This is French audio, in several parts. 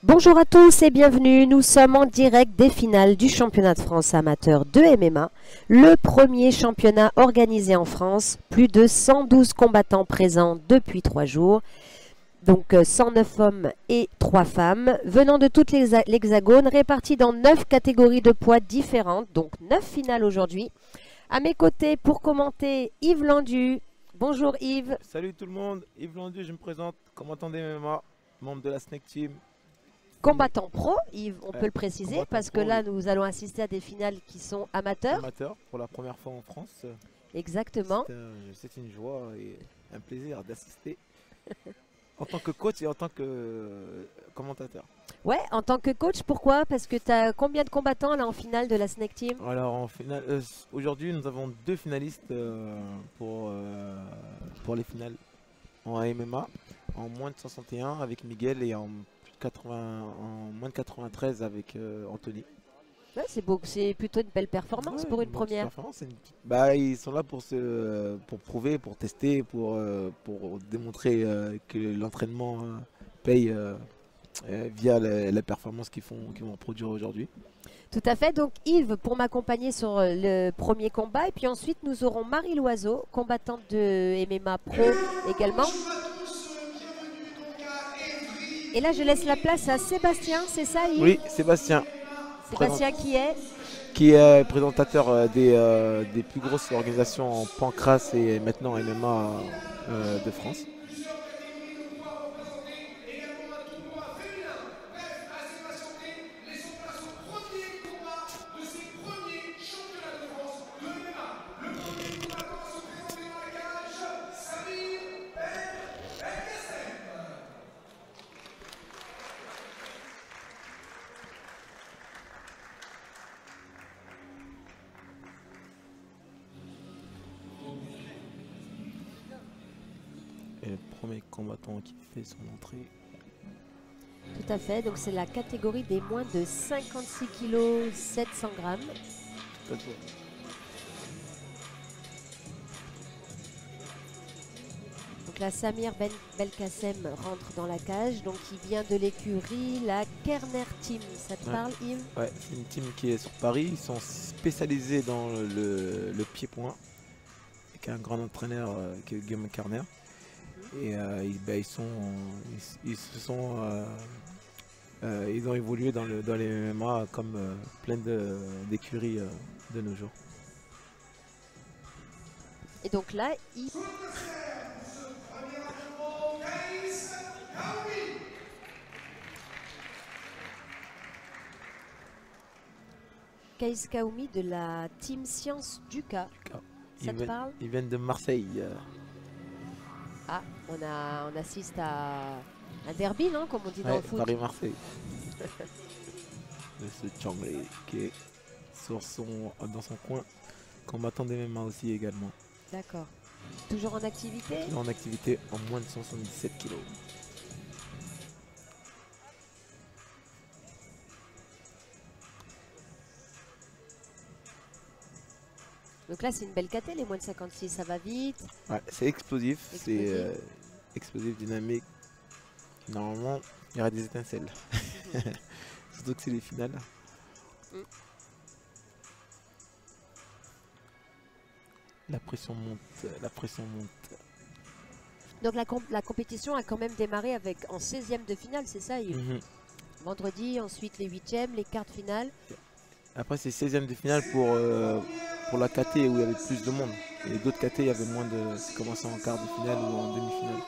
Bonjour à tous et bienvenue. Nous sommes en direct des finales du championnat de France amateur de MMA, le premier championnat organisé en France. Plus de 112 combattants présents depuis 3 jours. Donc 109 hommes et 3 femmes, venant de toute l'Hexagone, répartis dans 9 catégories de poids différentes, donc 9 finales aujourd'hui. À mes côtés pour commenter, Yves Landu. Bonjour Yves. Salut tout le monde, Yves Landu, je me présente, combattant des MMA, membre de la Snake Team. Combattant pro, Yves, on peut le préciser, Combattant parce que pro, là, oui. nous allons assister à des finales qui sont amateurs. Amateur pour la première fois en France. Exactement. C'est une joie et un plaisir d'assister en tant que coach et en tant que commentateur. Ouais, en tant que coach, pourquoi? Parce que tu as combien de combattants là en finale de la Snake Team? Alors en finale, aujourd'hui nous avons deux finalistes pour les finales en MMA, en moins de 61 avec Miguel et en, plus de 80, en moins de 93 avec Anthony. Ouais, c'est beau, c'est plutôt une belle performance Ouais, pour une bonne première. performance, bah, ils sont là pour prouver, pour tester, pour démontrer que l'entraînement paye via la performance qu'ils vont produire aujourd'hui. Tout à fait. Donc Yves pour m'accompagner sur le premier combat. Et puis ensuite, nous aurons Marie Loiseau, combattante de MMA Pro également. Et là, je laisse la place à Sébastien, c'est ça Yves? Oui, Sébastien, Sébastien qui est présentateur des plus grosses organisations en pancras et maintenant MMA de France. Et le premier combattant qui fait son entrée. Tout à fait, donc c'est la catégorie des moins de 56 kg 700 grammes. Tout à fait. Donc là, Samir Belkacem rentre dans la cage, donc il vient de l'écurie, la Kerner Team. Ça te parle Yves? Ouais, c'est une team qui est sur Paris, ils sont spécialisés dans le pied-point, avec un grand entraîneur qui est Guillaume Carner. Et bah, ils ont évolué dans les MMA comme plein d'écuries de nos jours. Et donc là, Kaïs Kaoumi de la Team Science Duca. Ça te parle? Ils viennent de Marseille. Ah, on assiste à un derby, non? Comme on dit dans le foot. Paris-Marseille. Ce Changley qui est dans son coin, combattant des MMA aussi également. D'accord. Toujours en activité? Toujours en activité en moins de 177 kg. Donc là, c'est une belle caté, les moins de 56, ça va vite. Ouais, c'est explosif, c'est explosif, dynamique. Normalement, il y aura des étincelles. Surtout que c'est les finales. La pression monte, la pression monte. Donc la compétition a quand même démarré en 16e de finale, c'est ça Yves? Vendredi, ensuite les 8e, les quarts de finale. Après, c'est 16e de finale pour la KT où il y avait plus de monde. Et d'autres KT, il y avait moins de. C'est commencé en quart de finale ou en demi-finale.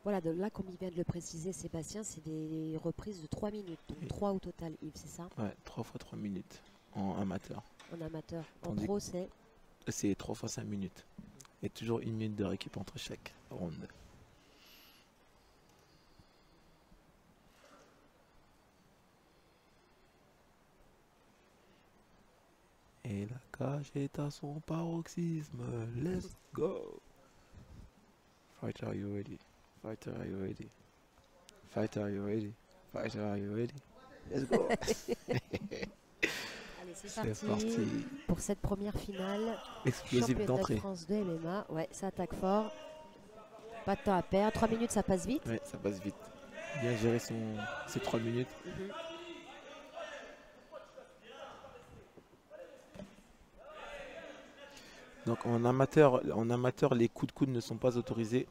Voilà, de là, comme il vient de le préciser Sébastien, c'est des reprises de 3 minutes. Donc 3 au total Yves, c'est ça? Ouais, 3 fois 3 minutes en amateur. En amateur. En pro, c'est 3 fois 5 minutes. Et toujours 1 minute de récup entre chaque round. Et la cage est à son paroxysme. Let's go! Fighter, are you ready? Fighter, are you ready? Fighter, are you ready? Fighter, are you ready? Let's go. Allez, c'est C'est parti parti. pour cette première finale. Explosif Championnat de d'entrée. France de MMA. Ouais, ça attaque fort. Pas de temps à perdre. 3 minutes, ça passe vite. Ouais, ça passe vite. Bien gérer ses 3 minutes. Mhm. Donc en amateur, les coups de coude ne sont pas autorisés.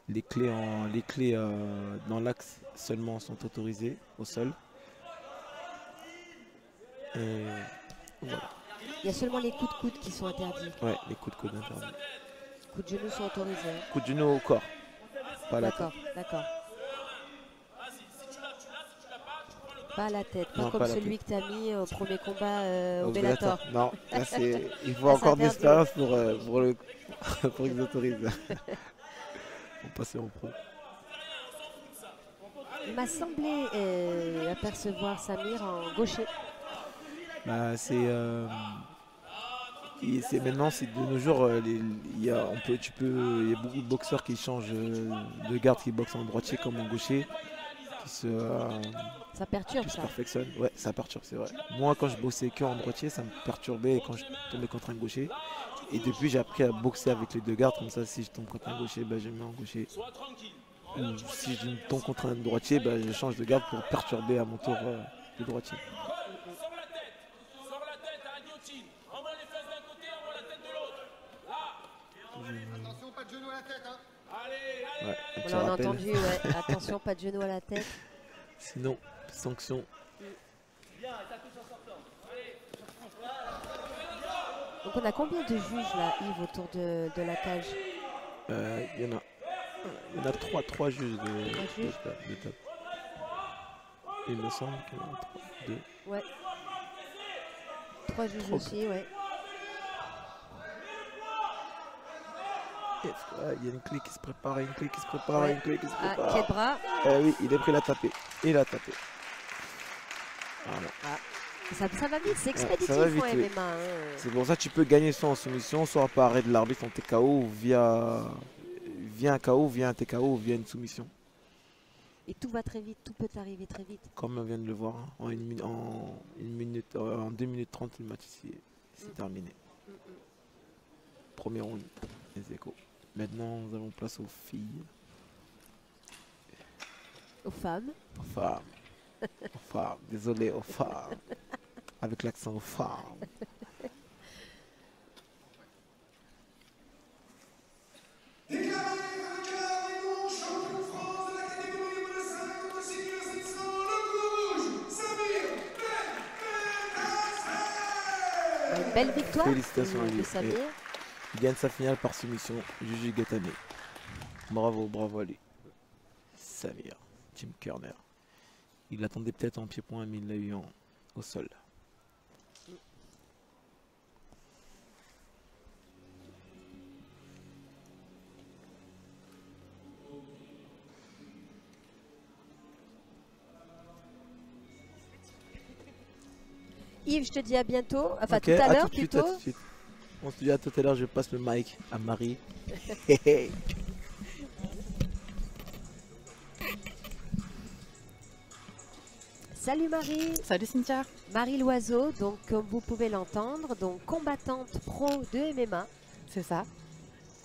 Les clés dans l'axe seulement sont autorisées au sol. Et voilà. Il y a seulement les coups de coude qui sont interdits. Ouais, les coups de coude interdits. Les coups de genoux sont autorisés. Hein. Coup de genou au corps, pas à la tête. D'accord, d'accord. Pas à la tête, pas Non, comme pas à la celui que tu as mis au premier combat au Au Bellator. Non, là c'est. Il faut Ah, c'est encore de interdit. l'expérience pour qu'ils autorisent. Pour passer en pro. Il m'a semblé apercevoir Samir en gaucher. Bah, maintenant, c'est de nos jours, il y a beaucoup de boxeurs qui changent de garde, qui boxent en droitier comme en gaucher, Ça perturbe qui se ça. perfectionnent. Ouais, ça perturbe, c'est vrai. Moi, quand je boxais que en droitier, ça me perturbait quand je tombais contre un gaucher. Et depuis, j'ai appris à boxer avec les deux gardes, comme ça, si je tombe contre un gaucher, bah, je me mets en gaucher. Ou si je tombe contre un droitier, bah, je change de garde pour perturber à mon tour le droitier. Attention, pas de genou à la tête. Hein. Ouais, un petit On l'a rappel. entendu, ouais. Attention, pas de genou à la tête. Sinon, sanction. Donc on a combien de juges là, Yves, autour de la cage? Il y en a trois juges juges. de top. Il me semble qu'il y en a deux. Ouais. 3 juges Trois. aussi, ouais. Il y a une clé qui se prépare, une clé qui se prépare, Ouais. une clé qui se Ah, prépare. quel bras? Oui, il est prêt à taper. Il a tapé. Voilà. Ça va vite, c'est expéditif ça va vite, en oui. MMA. Hein. C'est pour ça que tu peux gagner soit en soumission, soit par arrêt de l'arbitre en TKO, ou via un KO, via un TKO, ou via une soumission. Et tout va très vite, tout peut arriver très vite. Comme on vient de le voir, hein, en 2 minutes 30, le match c'est terminé. Premier round, les échos. Maintenant, nous avons place aux filles. Aux femmes. Aux femmes. Aux femmes. Désolé, aux femmes. Avec l'accent aux femmes. Une belle victoire Félicitations à de lui. Samir. Il gagne sa finale par soumission. Juju Gatame. Bravo, bravo à lui. Samir, Tim Kerner. Il l'attendait peut-être en pied-point, mais il l'a eu au sol. Yves, je te dis à bientôt. Enfin, Ok, tout à l'heure tout de suite, plutôt. tout de suite. On se dit à tout à l'heure, je passe le mic à Marie. Salut Marie. Salut Cynthia. Marie Loiseau, donc comme vous pouvez l'entendre, donc combattante pro de MMA. C'est ça.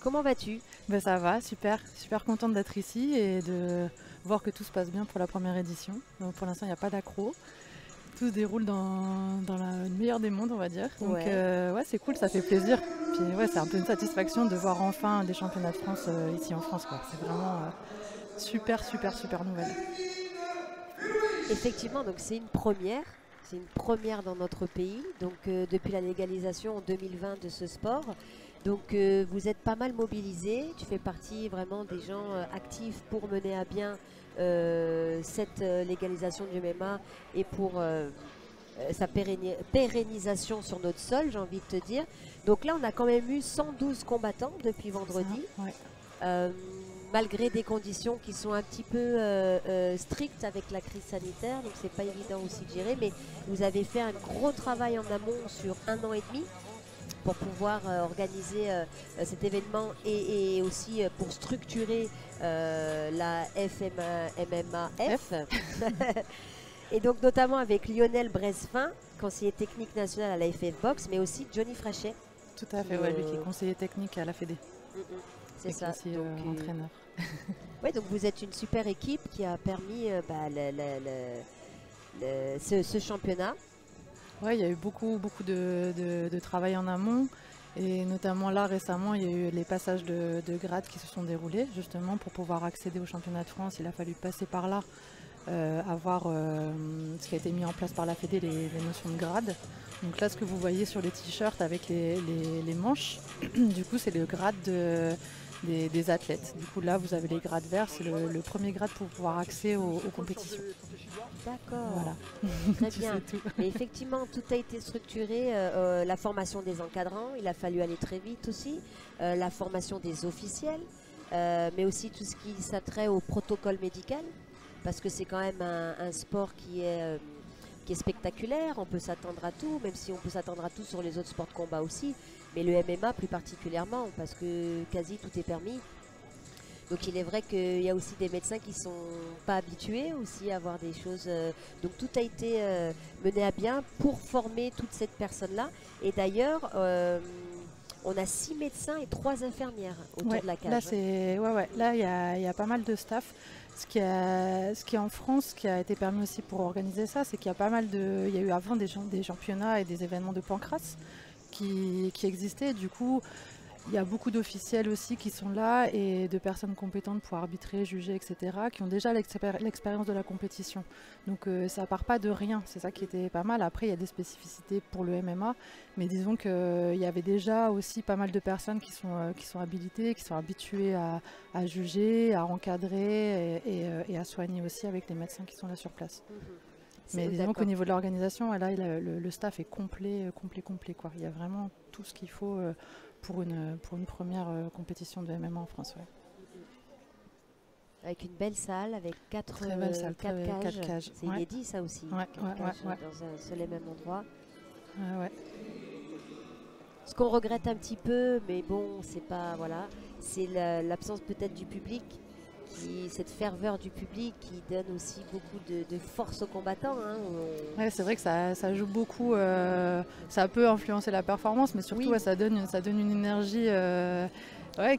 Comment vas-tu? Ben ça va, super contente d'être ici et de voir que tout se passe bien pour la première édition. Donc pour l'instant, il n'y a pas d'accro. Tout se déroule dans le meilleur des mondes, on va dire. Donc ouais, c'est cool, ça fait plaisir. Puis ouais, c'est un peu une satisfaction de voir enfin des championnats de France ici en France, quoi. C'est vraiment super nouvelle. Effectivement, donc c'est une première. C'est une première dans notre pays, donc depuis la légalisation en 2020 de ce sport. Donc vous êtes pas mal mobilisés, tu fais partie vraiment des gens actifs pour mener à bien cette légalisation du MMA et pour sa pérennisation sur notre sol, j'ai envie de te dire. Donc là, on a quand même eu 112 combattants depuis vendredi. Ouais. Malgré des conditions qui sont un petit peu strictes avec la crise sanitaire, donc c'est pas évident aussi de gérer, mais vous avez fait un gros travail en amont sur 1 an et demi. pour pouvoir organiser cet événement et aussi pour structurer la FMMAF. Et donc notamment avec Lionel Bressefin, conseiller technique national à la FF Box, mais aussi Johnny Frachet. Tout à fait, ouais, lui qui est conseiller technique à la Fédé. C'est ça. Aussi donc, entraîneur. Oui, donc vous êtes une super équipe qui a permis ce championnat. Oui, il y a eu beaucoup de travail en amont. Et notamment là, récemment, il y a eu les passages de grades qui se sont déroulés. Justement, pour pouvoir accéder au championnat de France, il a fallu passer par là, avoir ce qui a été mis en place par la Fédé, les notions de grades. Donc là, ce que vous voyez sur les t-shirts avec les manches, du coup, c'est le grade des athlètes. Du coup, là, vous avez les grades verts, c'est le premier grade pour pouvoir accéder aux compétitions. D'accord, voilà. Très bien. Mais effectivement, tout a été structuré. La formation des encadrants, il a fallu aller très vite aussi. La formation des officiels, mais aussi tout ce qui s'attrait au protocole médical, parce que c'est quand même un sport qui est spectaculaire. On peut s'attendre à tout, même si on peut s'attendre à tout sur les autres sports de combat aussi. Mais le MMA plus particulièrement, parce que quasi tout est permis. Donc il est vrai qu'il y a aussi des médecins qui ne sont pas habitués aussi à voir des choses. Donc tout a été mené à bien pour former toute cette personne-là. Et d'ailleurs, on a 6 médecins et 3 infirmières autour de la cage. Là, il y a pas mal de staff. Ce qui est en France, qui a été permis aussi pour organiser ça, c'est qu'il y a pas mal il y a eu avant des championnats et des événements de pancrace qui existaient. Du coup, il y a beaucoup d'officiels aussi qui sont là et de personnes compétentes pour arbitrer, juger, etc., qui ont déjà l'expérience de la compétition. Donc ça part pas de rien, c'est ça qui était pas mal. Après, il y a des spécificités pour le MMA, mais disons qu'il y avait déjà aussi pas mal de personnes qui sont habilitées, qui sont habituées à juger, à encadrer et à soigner aussi avec les médecins qui sont là sur place. Mais disons qu'au niveau de l'organisation, là, le staff est complet, quoi. Il y a vraiment tout ce qu'il faut pour une première compétition de MMA en France. Ouais. Avec une belle salle, avec 4 cages. C'est inédit ça aussi. Ouais. Dans un seul et même endroit. Ouais. Ce qu'on regrette un petit peu, mais bon, c'est pas c'est l'absence peut-être du public. Cette ferveur du public qui donne aussi beaucoup de force aux combattants. Ouais, c'est vrai que ça joue beaucoup, ça peut influencer la performance, mais surtout ça donne une énergie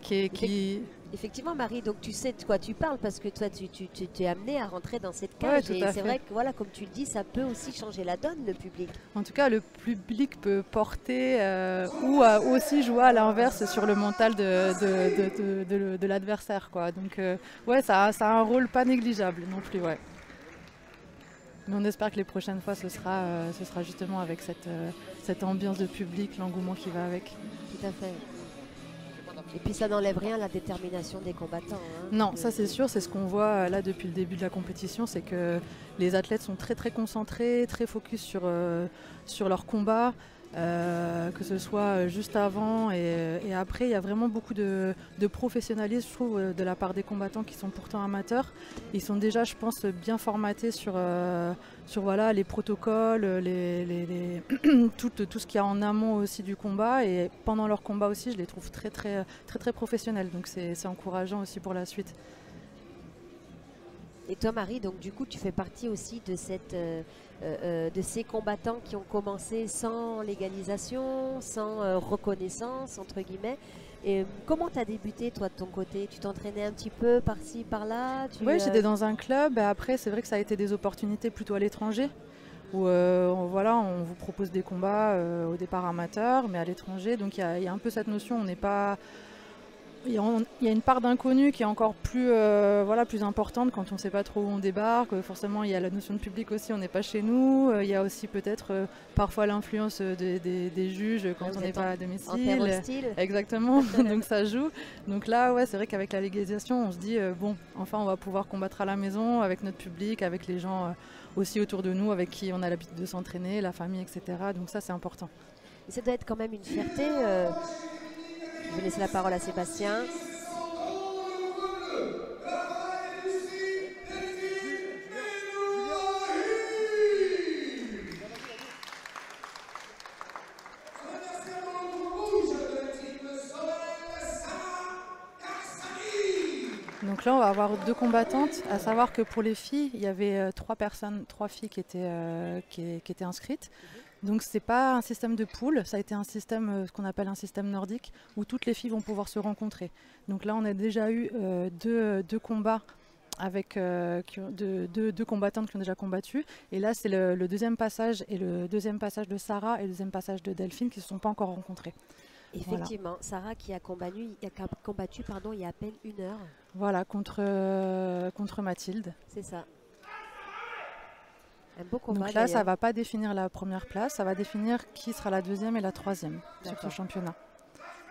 qui... Effectivement, Marie, donc tu sais de quoi tu parles parce que toi tu t'es amenée à rentrer dans cette cage et c'est vrai que comme tu le dis, ça peut aussi changer la donne, le public. En tout cas, le public peut porter ou aussi jouer à l'inverse sur le mental de l'adversaire, quoi. Donc ça a un rôle pas négligeable non plus, ouais. Mais on espère que les prochaines fois ce sera justement avec cette ambiance de public, l'engouement qui va avec. Tout à fait. Et puis ça n'enlève rien à la détermination des combattants. Non, ça c'est sûr, c'est ce qu'on voit là depuis le début de la compétition, c'est que les athlètes sont très très concentrés, très focus sur leur combat, que ce soit juste avant et après. Il y a vraiment beaucoup de professionnalisme, je trouve, de la part des combattants qui sont pourtant amateurs. Ils sont déjà, je pense, bien formatés sur les protocoles, tout ce qu'il y a en amont aussi du combat, et pendant leur combat aussi, je les trouve très très très très professionnels. Donc c'est encourageant aussi pour la suite. Et toi, Marie, donc du coup, tu fais partie aussi de ces combattants qui ont commencé sans légalisation, sans reconnaissance, entre guillemets. Et comment tu as débuté, toi, de ton côté? Tu t'entraînais un petit peu par-ci, par-là? Oui, j'étais dans un club. Après, c'est vrai que ça a été des opportunités plutôt à l'étranger, où on vous propose des combats au départ amateurs, mais à l'étranger. Donc il y a un peu cette notion, on n'est pas... Il y a une part d'inconnu qui est encore plus importante quand on ne sait pas trop où on débarque. Forcément, il y a la notion de public aussi, on n'est pas chez nous. Il y a aussi peut-être parfois l'influence des juges quand on n'est pas à domicile. En terre hostile. Exactement, donc ça joue. Donc là, c'est vrai qu'avec la légalisation, on se dit, enfin on va pouvoir combattre à la maison, avec notre public, avec les gens aussi autour de nous, avec qui on a l'habitude de s'entraîner, la famille, etc. Donc ça, c'est important. Et ça doit être quand même une fierté. Je vais laisser la parole à Sébastien. Donc là, on va avoir 2 combattantes, à savoir que pour les filles, il y avait 3 filles qui étaient inscrites. Donc c'est pas un système de poule, ça a été un système, ce qu'on appelle un système nordique, où toutes les filles vont pouvoir se rencontrer. Donc là, on a déjà eu deux combats avec deux combattantes qui ont déjà combattu. Et là, c'est le deuxième passage, et le deuxième passage de Sarah et le deuxième passage de Delphine qui ne se sont pas encore rencontrés. Effectivement, voilà. Sarah qui a combattu il y a à peine 1 heure. Voilà, contre Mathilde. C'est ça. Un beau combat. Donc là, ça ne va pas définir la première place, ça va définir qui sera la deuxième et la troisième sur ce championnat.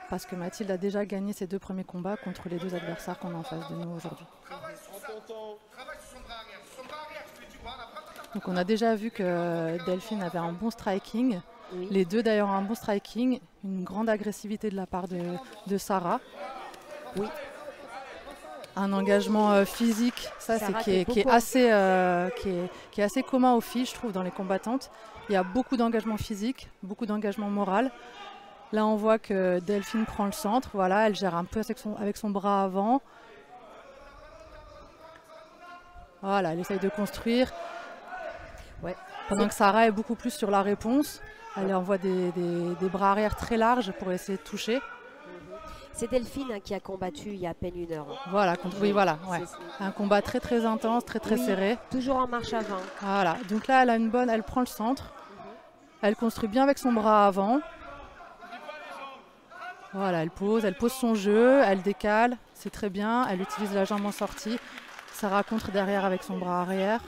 Parce que Mathilde a déjà gagné ses 2 premiers combats contre les 2 adversaires qu'on a en face de nous aujourd'hui. Donc on a déjà vu que Delphine avait un bon striking. Oui. Les 2 d'ailleurs ont un bon striking, une grande agressivité de la part de Sarah. Oui. Un engagement physique, ça c'est qui est assez commun aux filles, je trouve, dans les combattantes. Il y a beaucoup d'engagement physique, beaucoup d'engagement moral. Là, on voit que Delphine prend le centre. Voilà, elle gère un peu avec son bras avant. Voilà, elle essaye de construire. Ouais. Pendant que Sarah est beaucoup plus sur la réponse. Elle envoie des bras arrière très larges pour essayer de toucher. C'est Delphine qui a combattu il y a à peine 1 heure. Voilà, voilà, ouais. Un combat très très intense, très serré. Toujours en marche avant. Voilà, donc là elle prend le centre. Elle construit bien avec son bras avant. Voilà, elle pose son jeu, elle décale, c'est très bien. Elle utilise la jambe en sortie. Sarah contre derrière avec son bras arrière.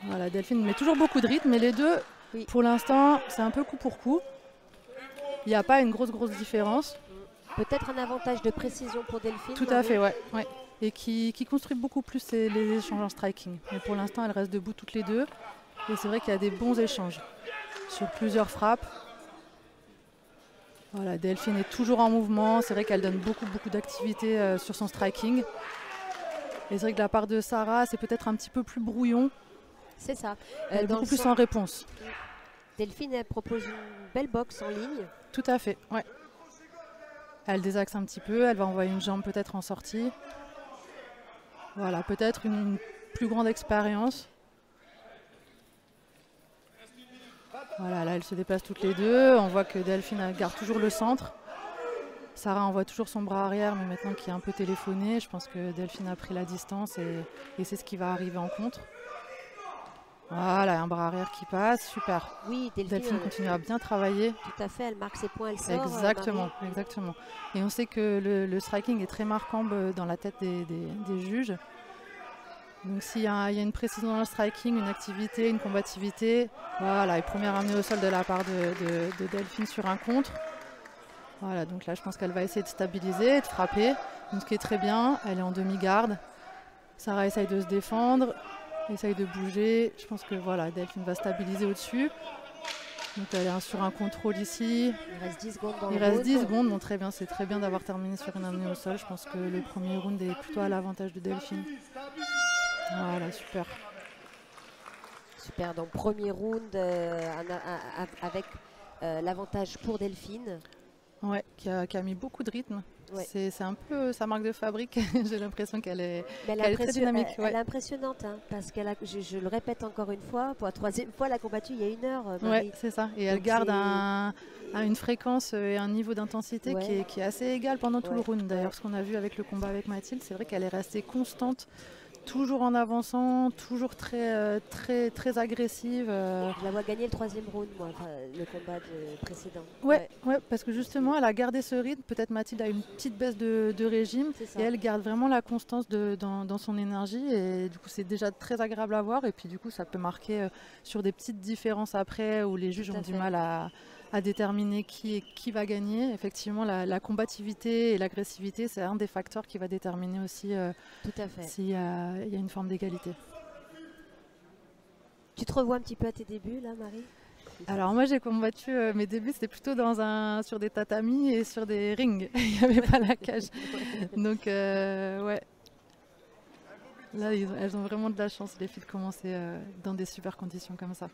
Voilà, Delphine met toujours beaucoup de rythme, mais les 2, pour l'instant, c'est un peu coup pour coup. Il n'y a pas une grosse différence. Peut-être un avantage de précision pour Delphine. Tout à fait, ouais. Et qui construit beaucoup plus les échanges en striking. Mais pour l'instant, elles restent debout toutes les 2. Et c'est vrai qu'il y a des bons échanges sur plusieurs frappes. Voilà, Delphine est toujours en mouvement. C'est vrai qu'elle donne beaucoup d'activité sur son striking. Et c'est vrai que de la part de Sarah, c'est peut-être un petit peu plus brouillon. C'est ça. Elle est beaucoup plus en réponse. Delphine, elle propose une belle boxe en ligne. Tout à fait, ouais. Elle désaxe un petit peu, elle va envoyer une jambe peut-être en sortie. Voilà, peut-être une plus grande expérience. Voilà, là, elles se déplacent toutes les 2. On voit que Delphine garde toujours le centre. Sarah envoie toujours son bras arrière, mais maintenant qui est un peu téléphoné, je pense que Delphine a pris la distance et c'est ce qui va arriver en contre. Voilà, un bras arrière qui passe, super. Oui, Delphine continue à bien travailler. Tout à fait, elle marque ses points, elle sort. Exactement. Et on sait que le striking est très marquant dans la tête des juges. Donc s'il y a une précision dans le striking, une activité, une combativité, voilà, et première amenée au sol de la part de Delphine sur un contre. Voilà, donc là je pense qu'elle va essayer de stabiliser, de frapper. Donc ce qui est très bien, elle est en demi-garde. Sarah essaye de se défendre. Essaye de bouger, je pense que voilà, Delphine va stabiliser au-dessus. Donc elle est sur un contrôle ici. Il reste 10 secondes dans Il reste 10 secondes, bon, très bien, c'est très bien d'avoir terminé sur une amenée au sol. Je pense que le premier round est plutôt à l'avantage de Delphine. Voilà, super. Super, donc premier round avec l'avantage pour Delphine. Ouais, qui a mis beaucoup de rythme. Ouais. C'est un peu sa marque de fabrique. J'ai l'impression qu'elle est très dynamique. Elle est impressionnante, hein, parce qu'elle a, je le répète encore une fois, pour la 3e fois, elle a combattu il y a 1 heure. Oui, c'est ça. Et elle garde une fréquence et un niveau d'intensité qui est assez égal pendant tout le round. D'ailleurs, ce qu'on a vu avec le combat avec Mathilde, c'est vrai qu'elle est restée constante, toujours en avançant, toujours très agressive. Je la vois gagner le 3e round, moi, le combat précédent. Ouais, parce que justement, elle a gardé ce rythme. Peut-être Mathilde a une petite baisse de régime et elle garde vraiment la constance dans son énergie. Et du coup, c'est déjà très agréable à voir. Et puis, du coup, ça peut marquer sur des petites différences après où les juges ont du mal à déterminer qui va gagner. Effectivement, la combativité et l'agressivité, c'est un des facteurs qui va déterminer aussi s'il y a une forme d'égalité. Tu te revois un petit peu à tes débuts, là, Marie? Alors moi, j'ai combattu, mes débuts, c'était plutôt sur des tatamis et sur des rings. Il n'y avait pas la cage. Donc, ouais. Là, elles ont vraiment de la chance, les filles, de commencer dans des super conditions comme ça.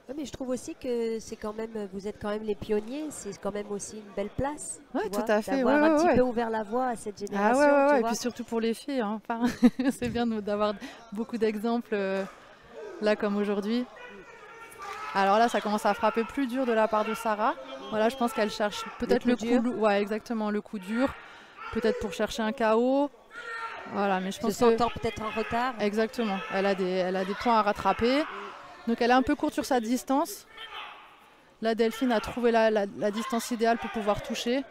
Ouais, mais je trouve aussi que c'est quand même, vous êtes quand même les pionniers, c'est quand même aussi une belle place. Ouais, tu tout vois, à fait. d'avoir Ouais, un petit ouais. peu ouvert la voie à cette Ah génération. ouais, ouais, tu ouais. Et vois. puis surtout pour les filles. Hein. Enfin, c'est bien d'avoir beaucoup d'exemples là comme aujourd'hui. Alors là, ça commence à frapper plus dur de la part de Sarah. Voilà, je pense qu'elle cherche peut-être coup le dur. coup, ouais, exactement, le coup dur, peut-être pour chercher un KO. Voilà, mais je Se pense que sentant peut-être en retard. exactement, elle a des points à rattraper. Donc elle est un peu courte sur sa distance. Là, Delphine a trouvé la distance idéale pour pouvoir toucher.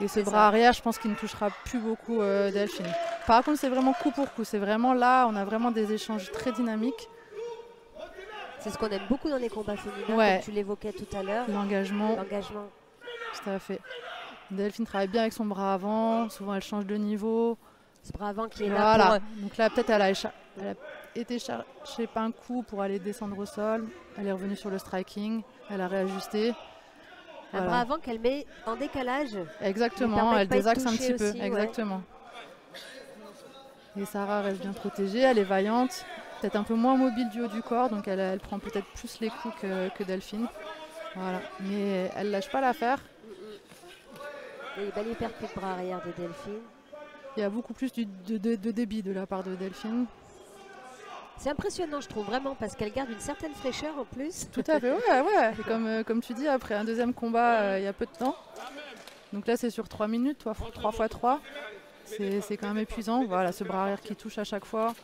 Et ce C'est bras ça. arrière, je pense qu'il ne touchera plus beaucoup Delphine. Par contre, c'est vraiment coup pour coup. C'est vraiment là, on a vraiment des échanges très dynamiques. C'est ce qu'on aime beaucoup dans les combats féminins, Ouais. comme tu l'évoquais tout à l'heure. L'engagement, L'engagement. tout à fait. Delphine travaille bien avec son bras avant. Souvent, elle change de niveau. Ce bras avant qui est là Voilà. pour... Donc là, peut-être elle a été chercher pas un coup pour aller descendre au sol. Elle est revenue sur le striking. Elle a réajusté. Un Voilà. bras avant qu'elle met en décalage. Exactement, permet elle de pas être désaxe un touchée petit peu. aussi, ouais. Exactement. Et Sarah reste bien protégée, elle est vaillante. Peut-être un peu moins mobile du haut du corps, donc elle prend peut-être plus les coups que Delphine. Voilà. Mais elle lâche pas l'affaire. Il y a une belle hypercute de bras arrière de Delphine. Il y a beaucoup plus de débit de la part de Delphine. C'est impressionnant, je trouve, vraiment, parce qu'elle garde une certaine fraîcheur en plus. Tout à fait, ouais. Et comme tu dis, après un deuxième combat, il y a peu de temps. Donc là, c'est sur 3 minutes, 3 x 3. C'est quand même épuisant. Voilà, ce bras arrière qui touche à chaque fois.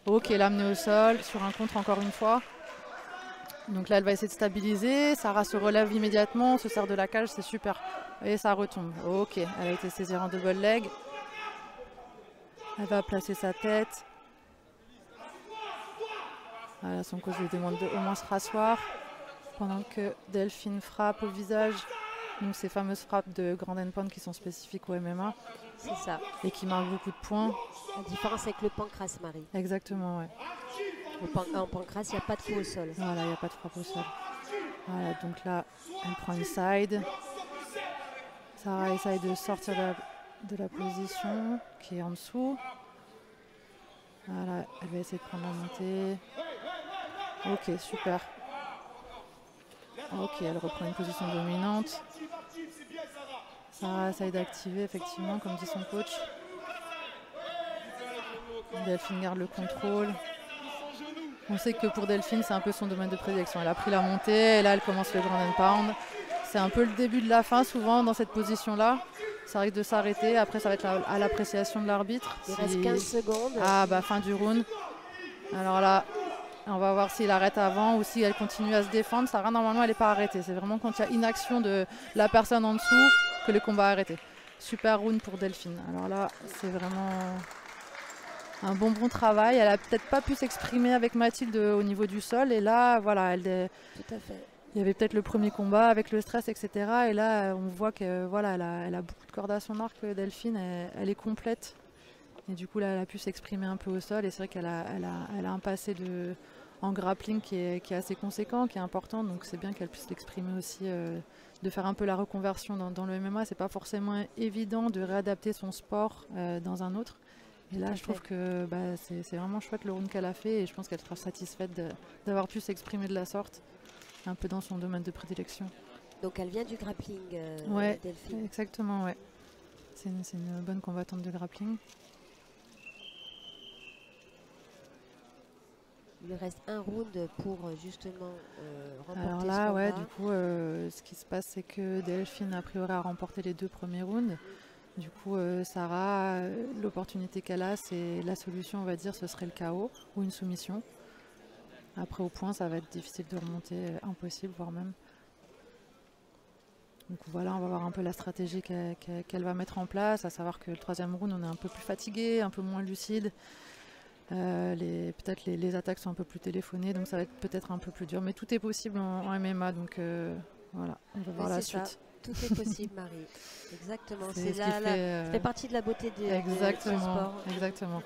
Ok, l'amener au sol, sur un contre encore une fois. Donc là, elle va essayer de stabiliser. Sarah se relève immédiatement, se sert de la cage, c'est super. Et ça retombe. Ok, elle a été saisie en double leg. Elle va placer sa tête. Voilà, son coach lui demande de au moins se rasseoir. Pendant que Delphine frappe au visage. Donc ces fameuses frappes de Grand Pound qui sont spécifiques au MMA. C'est ça. Et qui marquent beaucoup de points. La différence avec le pancras, Marie. Exactement, ouais. En pancras, il n'y a pas de coup au sol. Voilà, il n'y a pas de frappe au sol. Voilà, donc là, elle prend une side. Sarah essaye de sortir de la position qui est en dessous. Voilà, elle va essayer de prendre la montée. Ok, super. Ok, elle reprend une position dominante. Sarah essaye d'activer, effectivement, comme dit son coach. Delphine garde le contrôle. On sait que pour Delphine, c'est un peu son domaine de prédilection. Elle a pris la montée et là, elle commence le Grand Pound. C'est un peu le début de la fin, souvent, dans cette position-là. Ça risque de s'arrêter. Après, ça va être à l'appréciation de l'arbitre. Il reste 15 secondes. Ah, bah, fin du round. Alors là, on va voir s'il arrête avant ou si elle continue à se défendre. Sarah, normalement, elle n'est pas arrêtée. C'est vraiment quand il y a inaction de la personne en dessous que le combat est arrêté. Super round pour Delphine. Alors là, c'est vraiment un bon travail. Elle a peut-être pas pu s'exprimer avec Mathilde au niveau du sol. Et là, voilà, Tout à fait. il y avait peut-être le premier combat avec le stress, etc. Et là, on voit que voilà, elle a beaucoup de cordes à son arc. Delphine, elle est complète. Et du coup, là, elle a pu s'exprimer un peu au sol. Et c'est vrai qu'elle a un passé en grappling qui est assez conséquent, qui est important. Donc c'est bien qu'elle puisse l'exprimer aussi, de faire un peu la reconversion dans le MMA. C'est pas forcément évident de réadapter son sport dans un autre. Et là, je trouve que c'est vraiment chouette le round qu'elle a fait. Et je pense qu'elle sera satisfaite d'avoir pu s'exprimer de la sorte, un peu dans son domaine de prédilection. Donc elle vient du grappling, Ouais, Delphine. exactement, ouais. C'est une bonne combattante de grappling. Il lui reste un round pour justement remporter Alors ce là, combat. ouais, du coup, ce qui se passe, c'est que Delphine, a priori, a remporté les 2 premiers rounds. Du coup, Sarah, l'opportunité qu'elle a, c'est la solution, on va dire, ce serait le KO ou une soumission. Après, au point, ça va être difficile de remonter, impossible, voire même. Donc voilà, on va voir un peu la stratégie qu'elle va mettre en place, à savoir que le 3e round, on est un peu plus fatigué, un peu moins lucide. Peut-être les attaques sont un peu plus téléphonées, donc ça va être peut-être un peu plus dur. Mais tout est possible en MMA, donc voilà, on va voir la suite. Ça. Tout est possible, Marie. Exactement. C'est Ça fait partie de la beauté de ce sport. Exactement.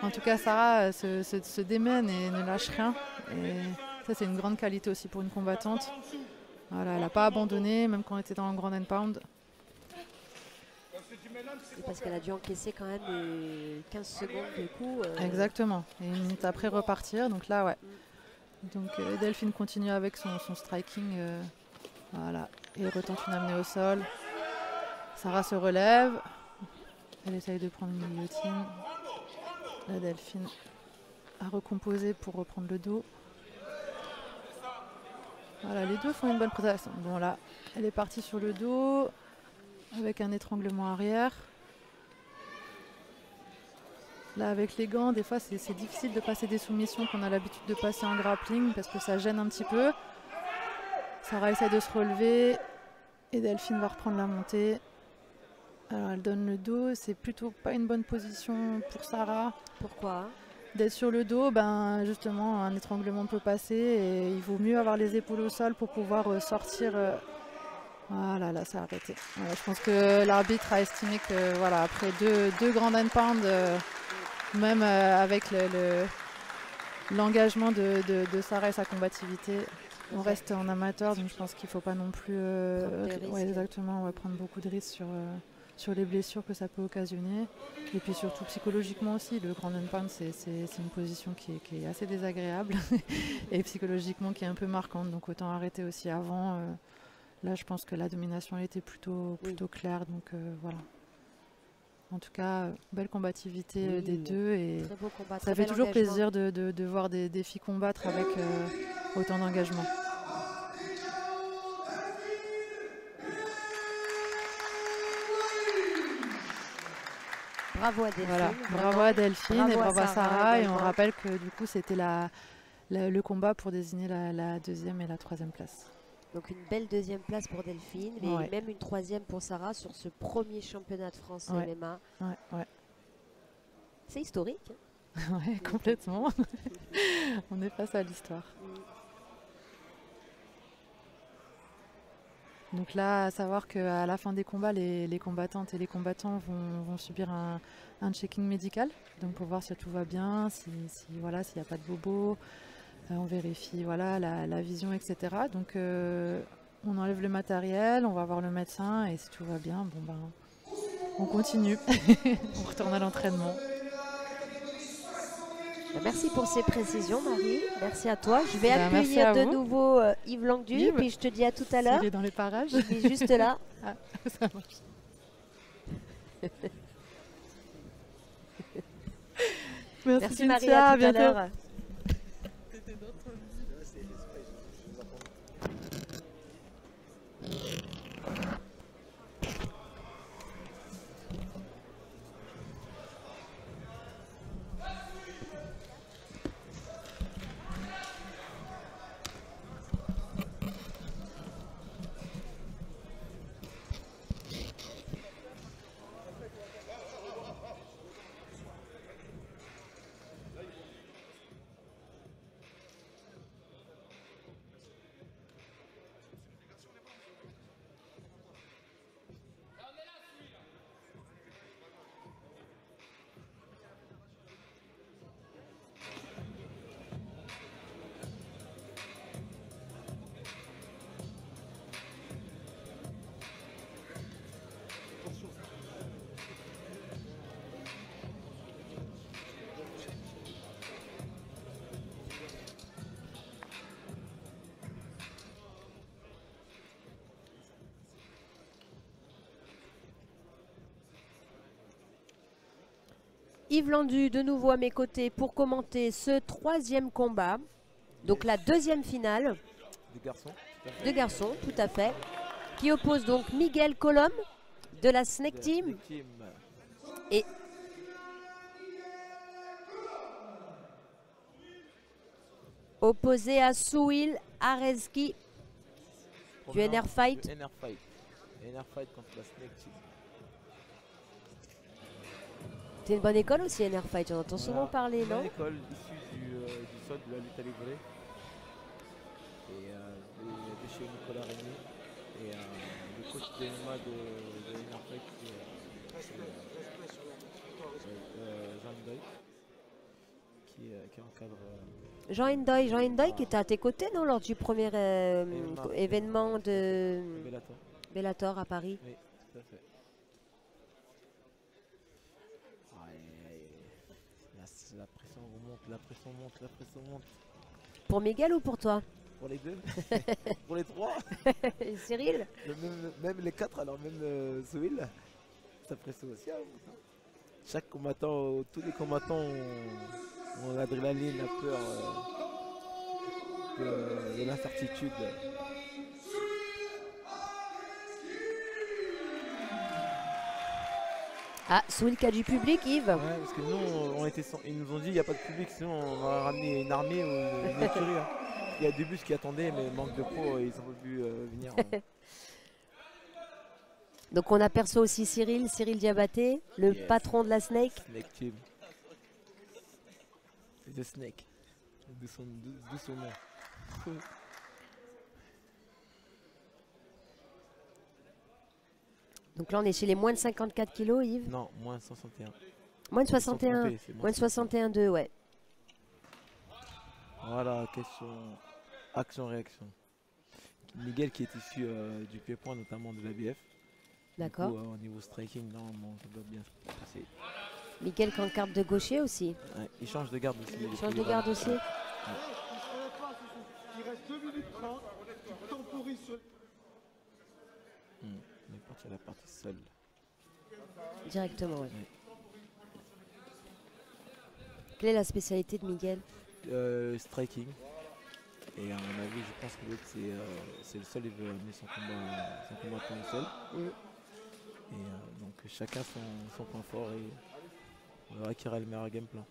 En tout cas, Sarah se démène et ne lâche rien. Et ça, c'est une grande qualité aussi pour une combattante. Voilà, elle n'a pas abandonné, même quand elle était dans le Grand Pound. Et parce qu'elle a dû encaisser quand même 15 secondes de coup. Exactement. Et une minute après repartir. Donc là, ouais. Donc Delphine continue avec son striking. Voilà. Et retente une amenée au sol. Sarah se relève. Elle essaye de prendre une guillotine. La Delphine a recomposé pour reprendre le dos. Voilà, les deux font une bonne présentation. Bon là, elle est partie sur le dos avec un étranglement arrière. Là, avec les gants, des fois, c'est difficile de passer des soumissions qu'on a l'habitude de passer en grappling parce que ça gêne un petit peu. Sarah essaie de se relever et Delphine va reprendre la montée. Alors, elle donne le dos. C'est plutôt pas une bonne position pour Sarah. Pourquoi? D'être sur le dos, ben, justement, un étranglement peut passer et il vaut mieux avoir les épaules au sol pour pouvoir sortir. Voilà, là, ça a arrêté. Voilà, je pense que l'arbitre a estimé que, voilà, après deux grands hand pounds, même avec l'engagement de Sarah et sa combativité, on reste en amateur, donc je pense qu'il ne faut pas non plus prendre beaucoup de risques sur les blessures que ça peut occasionner. Et puis surtout psychologiquement aussi, le grand hand pound, c'est une position qui est assez désagréable et psychologiquement qui est un peu marquante, donc autant arrêter aussi avant. Là, je pense que la domination elle était plutôt claire, donc voilà. En tout cas, belle combativité des deux et très beau combat, ça fait toujours plaisir de voir des filles combattre avec autant d'engagement. Bravo à Delphine. Voilà, bravo à Delphine et bravo à Sarah. Et on également. rappelle que du coup, c'était le combat pour désigner la deuxième et la troisième place. Donc une belle deuxième place pour Delphine, mais même une troisième pour Sarah sur ce premier championnat de France MMA. Ouais. C'est historique. Ouais, complètement. On est face à l'histoire. Donc là, à savoir qu'à la fin des combats, les combattantes et les combattants vont subir un checking médical, donc pour voir si tout va bien, s'il n'y a pas de bobos. On vérifie la vision, etc. Donc on enlève le matériel, on va voir le médecin et si tout va bien, on continue. On retourne à l'entraînement. Merci pour ces précisions, Marie. Merci à toi. Je vais accueillir de nouveau Yves Langdu, puis je te dis à tout à l'heure. Il est dans les parages. Il est juste là. Ah, ça marche. Merci Marie, à tout à l'heure. Yves Langdu de nouveau à mes côtés pour commenter ce troisième combat. Donc la deuxième finale. De garçons, tout à fait. Qui oppose donc Miguel Colom de la Snake Team. Et opposé à Souil Arezki du NR Fight. NR Fight contre la Snake Team. C'est une bonne école aussi, NR Fight, j'en entends souvent parler, non? Une bonne école issue du sol de la lutte à livrer. Et de chez Nicolas Régnier. Et le coach de MMA de NR Fight, c'est Jean Ndoye, qui encadre. Jean Ndoye qui était à tes côtés, non, lors du premier événement de Bellator à Paris. Oui, tout à fait. La pression monte. Pour Miguel ou pour toi? Pour les deux. Pour les trois. Et Cyril? Même les quatre, alors même Sohil. Ça ferait ça aussi. Hein. Chaque combattant, tous les combattants ont l'adrénaline, la peur de l'incertitude. Ah, Soul qui a du public, Yves? Ouais, parce que nous, ils nous ont dit il n'y a pas de public, sinon on va ramener une armée ou une écurie. Hein. Il y a des bus qui attendaient, mais manque de pro, ils ont pas pu venir. Donc on aperçoit aussi Cyril Diabaté, le Yes. patron de la Snake. Snake Team. The Snake. D'où son nom. Donc là on est chez les moins de 54 kilos, Yves. Non, moins 161. Moins de Ils sont 61. trompés, c'est Moins de 61,2, ouais. Voilà, question action-réaction. Miguel qui est issu du pied-point, notamment de l'ABF. D'accord. Du coup, au niveau striking, normalement, ça doit bien se passer. Miguel qui en carte de gaucher aussi. Ouais, il change de garde aussi. Il change de garde aussi. Il reste 2 minutes 30. Tu temporises sur... On est parti à la partie seule. Directement, ouais. Quelle est la spécialité de Miguel? Striking. Et à mon avis, je pense que l'autre, c'est le seul, il veut amener son combattant au sol. Et donc chacun son point fort et on verra qui aura le meilleur game plan.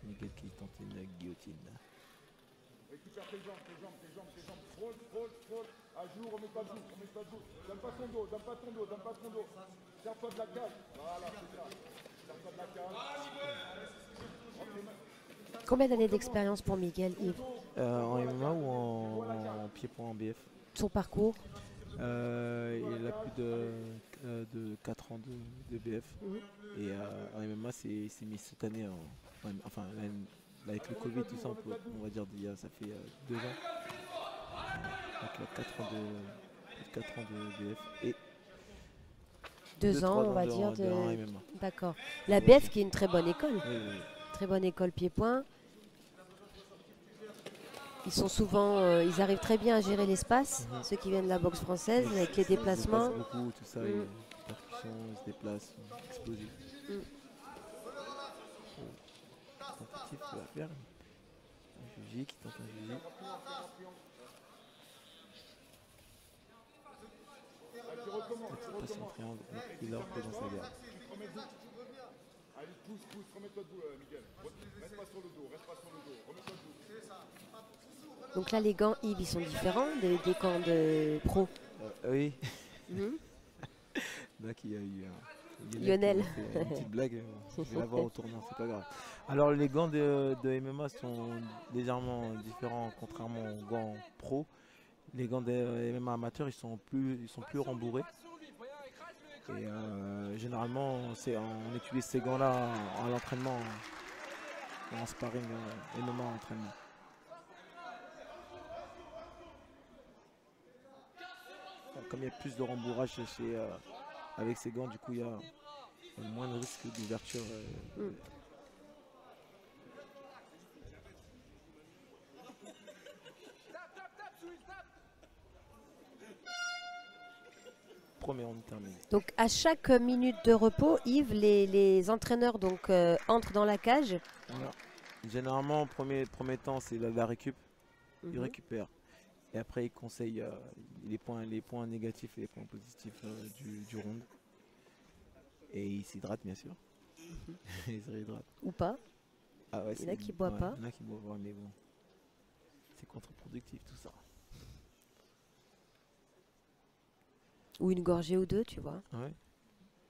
Miguel qui tente une guillotine. Récupère tes jambes. Frôle. À jour, remets pas de joue. Donne pas ton dos. Serre-toi de la cage. Voilà, c'est ça. Serre-toi de la cage. Combien d'années d'expérience pour Miguel, Yves? En MMA ou en pied-point en BF? Son parcours? Il a plus de 4 ans de BF. Et en MMA, c'est mis cette année, enfin avec le Covid, tout ça, on va dire ça fait 2 ans. Donc il a 4 ans de BF et 2 ans, on va dire. de MMA. D'accord. La BF qui est une très bonne école. Oui. Très bonne école pied-point. Ils sont souvent, ils arrivent très bien à gérer l'espace, ceux qui viennent de la boxe française, avec les déplacements. Ils se déplacent beaucoup, tout ça, percussions, ils se déplacent, explosifs. Tentative pour la faire. Un Juji qui tente un Juji. Passe en triangle, il a repris dans sa garde. Allez, pousse, remets-toi debout, Miguel. Reste pas sur le dos, remets-toi debout. Donc là, les gants, Yves, ils sont différents des gants de pro. Oui. Donc il y a eu Lionel. qui a fait une petite blague, je vais la voir au tournant, c'est pas grave. Alors les gants de MMA sont légèrement différents contrairement aux gants pro. Les gants de MMA amateurs, ils sont plus rembourrés. Et généralement, on utilise ces gants-là à l'entraînement, en sparring MMA en entraînement. Comme il y a plus de rembourrage avec ces gants, du coup il y a moins de risque d'ouverture. Premier round terminé. Donc à chaque minute de repos, Yves, les entraîneurs donc, entrent dans la cage. Voilà. Généralement, premier temps, c'est la récup. Ils récupèrent. Et après, ils conseillent les points négatifs et les points positifs du round. Et ils s'hydratent, bien sûr. Ils se réhydratent. Ou pas. Ah ouais, Il y en a qui ne boivent pas. Il y en a qui boivent pas, mais bon. C'est contre-productif tout ça. Ou une gorgée ou deux, tu vois. Ouais.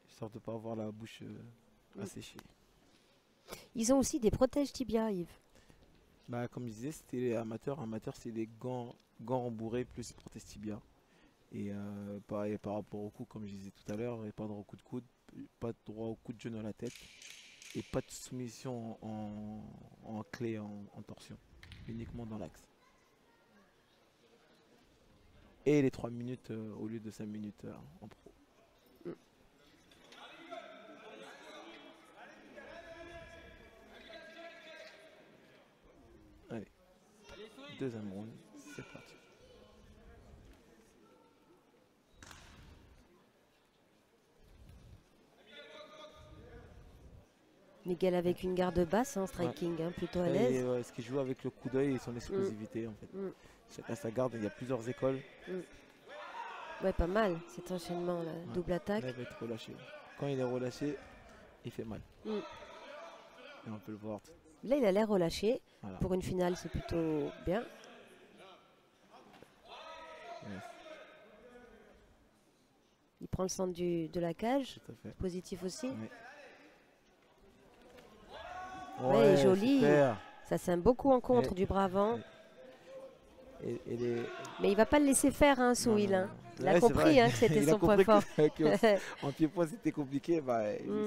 Histoire de ne pas avoir la bouche asséchée. Ils ont aussi des protèges tibia, Yves. Bah, comme je disais, c'était les amateurs. Amateurs, c'est des gants rembourrés plus prothèses tibia. Et pareil, par rapport au coup, comme je disais tout à l'heure, pas de droit au coup de coude, pas de droit au coup de genou à la tête. Et pas de soumission en clé, en torsion. Uniquement dans l'axe. Et les 3 minutes au lieu de 5 minutes en pro. Deuxième round, c'est parti. Miguel avec une garde basse, hein, striking, hein, plutôt à Et, l'aise. ce qui joue avec le coup d'œil et son explosivité en fait. Chacun sa garde, il y a plusieurs écoles. Ouais, pas mal cet enchaînement, là. Double attaque. Là, il va être relâché. Quand il est relâché, il fait mal. Et on peut le voir. Là, il a l'air relâché. Voilà. Pour une finale, c'est plutôt bien. Yes, Il prend le centre de la cage. tout à fait. Positif aussi. Ouais. Ouais, joli. Super. Ça sème beaucoup en contre Ouais. du bras avant. Et les... Mais il va pas le laisser faire, hein, Non, Souil. non, Hein. non. Il a Ouais, c'est compris vrai. hein, que c'était Il a son point compris fort. En pied-point, c'était compliqué.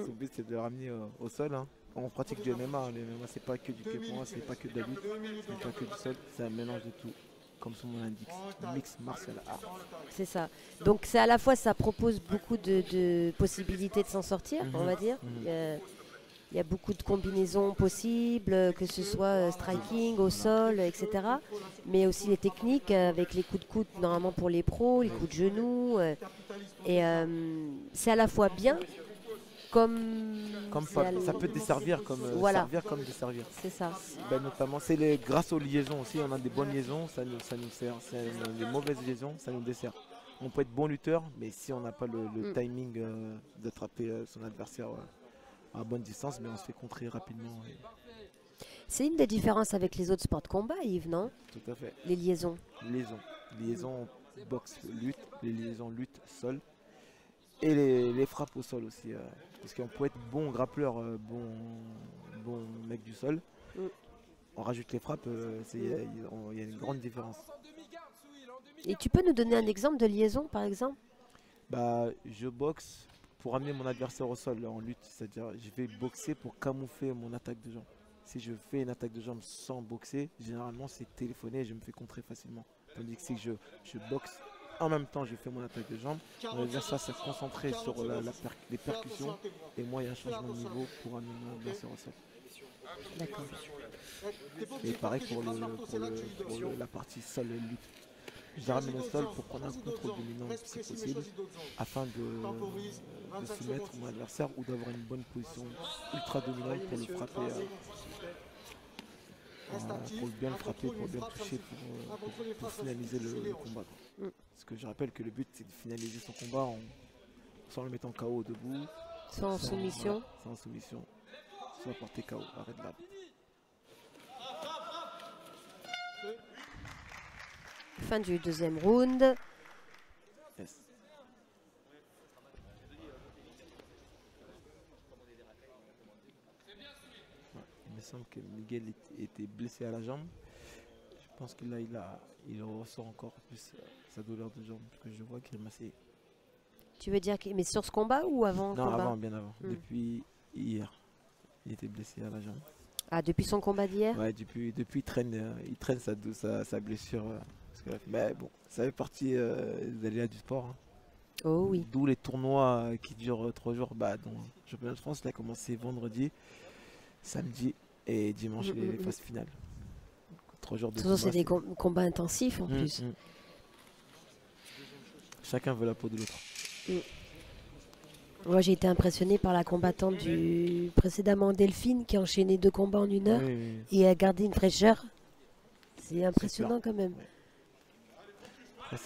Son but, c'est de le ramener au sol. Hein. On pratique du MMA. Hein. Le MMA, c'est pas que du pied-point, c'est pas que de la lutte, c'est pas que du sol. C'est un mélange de tout. Comme son nom l'indique. Mix martial art. C'est ça. Donc c'est à la fois, ça propose beaucoup de possibilités de s'en sortir, on va dire. Il y a beaucoup de combinaisons possibles, que ce soit striking, au sol, etc. Mais aussi les techniques avec les coups de coude, normalement pour les pros, les coups de genoux. Et c'est à la fois bien, comme Ça peut desservir comme Voilà. servir comme desservir. C'est ça. Ben, notamment, grâce aux liaisons aussi, on a des bonnes liaisons, ça nous sert. Les mauvaises liaisons, ça nous dessert. On peut être bon lutteur, mais si on n'a pas le timing d'attraper son adversaire à bonne distance, mais on se fait contrer rapidement. C'est une des différences avec les autres sports de combat, Yves, non? Tout à fait. Les liaisons. Liaison boxe lutte, les liaisons lutte sol et les frappes au sol aussi. Parce qu'on peut être bon grappleur, bon mec du sol. On rajoute les frappes, il y a une grande différence. Et tu peux nous donner un exemple de liaison, par exemple? Je boxe pour amener mon adversaire au sol en lutte, c'est-à-dire je vais boxer pour camoufler mon attaque de jambe. Si je fais une attaque de jambe sans boxer, généralement c'est téléphoné et je me fais contrer facilement. Tandis que si je boxe, en même temps je fais mon attaque de jambe, mon adversaire s'est concentré sur les percussions et moi il y a un changement de niveau pour amener mon adversaire au sol. D'accord. Et pareil pour la partie sol et lutte. Je ramène au sol pour prendre un contrôle dominant si possible, afin de soumettre mon adversaire ou d'avoir une bonne position ultra dominante pour le frapper, pour bien le frapper, pour bien le toucher, pour finaliser le combat. Parce que je rappelle que le but c'est de finaliser son combat sans le mettre en KO debout, Sans soumission. sans soumission, soit porter KO, arrêt de l'arbitre. Fin du deuxième round. Yes. Ouais, il me semble que Miguel était blessé à la jambe. Je pense que là il ressent encore plus sa douleur de jambe, parce que je vois qu'il est massé. Tu veux dire, mais sur ce combat ou avant le Non, combat? avant, bien avant. Depuis hier, il était blessé à la jambe. Ah, depuis son combat d'hier? Ouais, depuis il traîne sa blessure. Mais bon, ça fait partie des aléas du sport. Hein. Oh oui. D'où les tournois qui durent 3 jours. Donc, le championnat de France, il a commencé vendredi, samedi et dimanche les phases finales. 3 jours de De toute façon, c'est combat, des combats intensifs en plus. Chacun veut la peau de l'autre. Moi, j'ai été impressionné par la combattante du précédemment Delphine qui a enchaîné 2 combats en 1 heure et a gardé une fraîcheur. C'est impressionnant quand même. Après,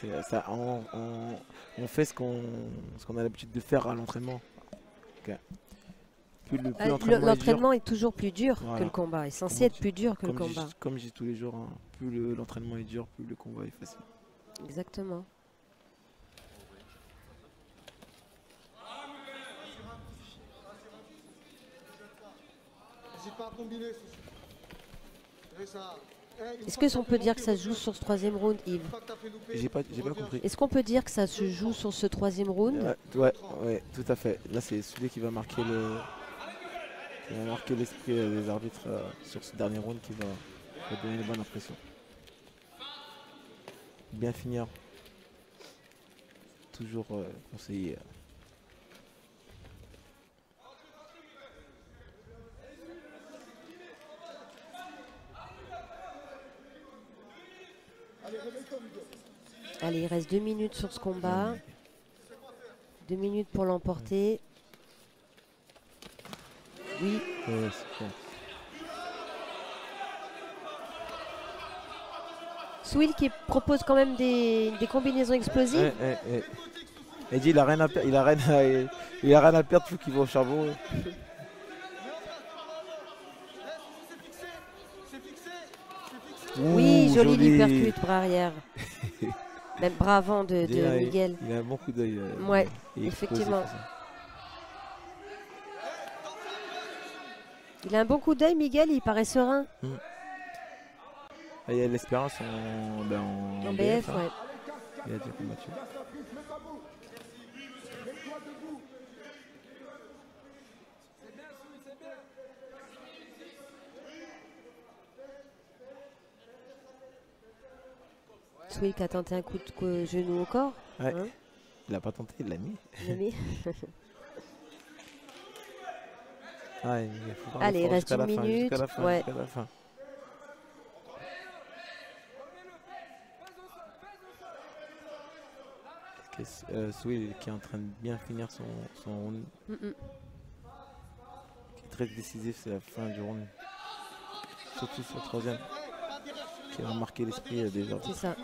on fait ce qu'on a l'habitude de faire à l'entraînement. Okay. L'entraînement est toujours plus dur Voilà. que le combat, est censé être plus dur que le comme combat. comme je dis tous les jours, hein, plus l'entraînement est dur, plus le combat est facile. Exactement. N'hésite pas à combiner. Est-ce que on peut dire que ça se joue sur ce 3e round, Yves? J'ai pas compris. Est-ce qu'on peut dire que ça se joue sur ce 3e round? Ouais, tout à fait. Là, c'est celui qui va marquer l'esprit des arbitres sur ce dernier round qui va donner une bonne impression. Bien finir. Toujours conseillé. reste 2 minutes sur ce combat. 2 minutes pour l'emporter. Oui. Ouais, super. Swill qui propose quand même des combinaisons explosives. Il dit il a rien à perdre, il a rien à perdre, faut qu'il va au charbon. Oui, Ouh, joli uppercut, bras arrière. Même bras avant de Miguel. Il a un bon coup d'œil. Ouais, il est effectivement. explosif, ça. Il a un bon coup d'œil, Miguel, il paraît serein. Il y a l'espérance en BF, hein. ouais. Il a déjà combattu. Swill qui a tenté un coup de genou au corps. Ouais. Hein, Il a pas tenté, il l'a mis. il l'a mis. Ah, il faut faire Allez, il l'effort reste jusqu'à la une fin, minute. jusqu'à la fin, Ouais. jusqu'à la fin. Swill qui est en train de bien finir son round. Mm, mm. Qui est très décisif, c'est la fin du round. Surtout sur le troisième. Qui a marqué l'esprit déjà. C'est ça.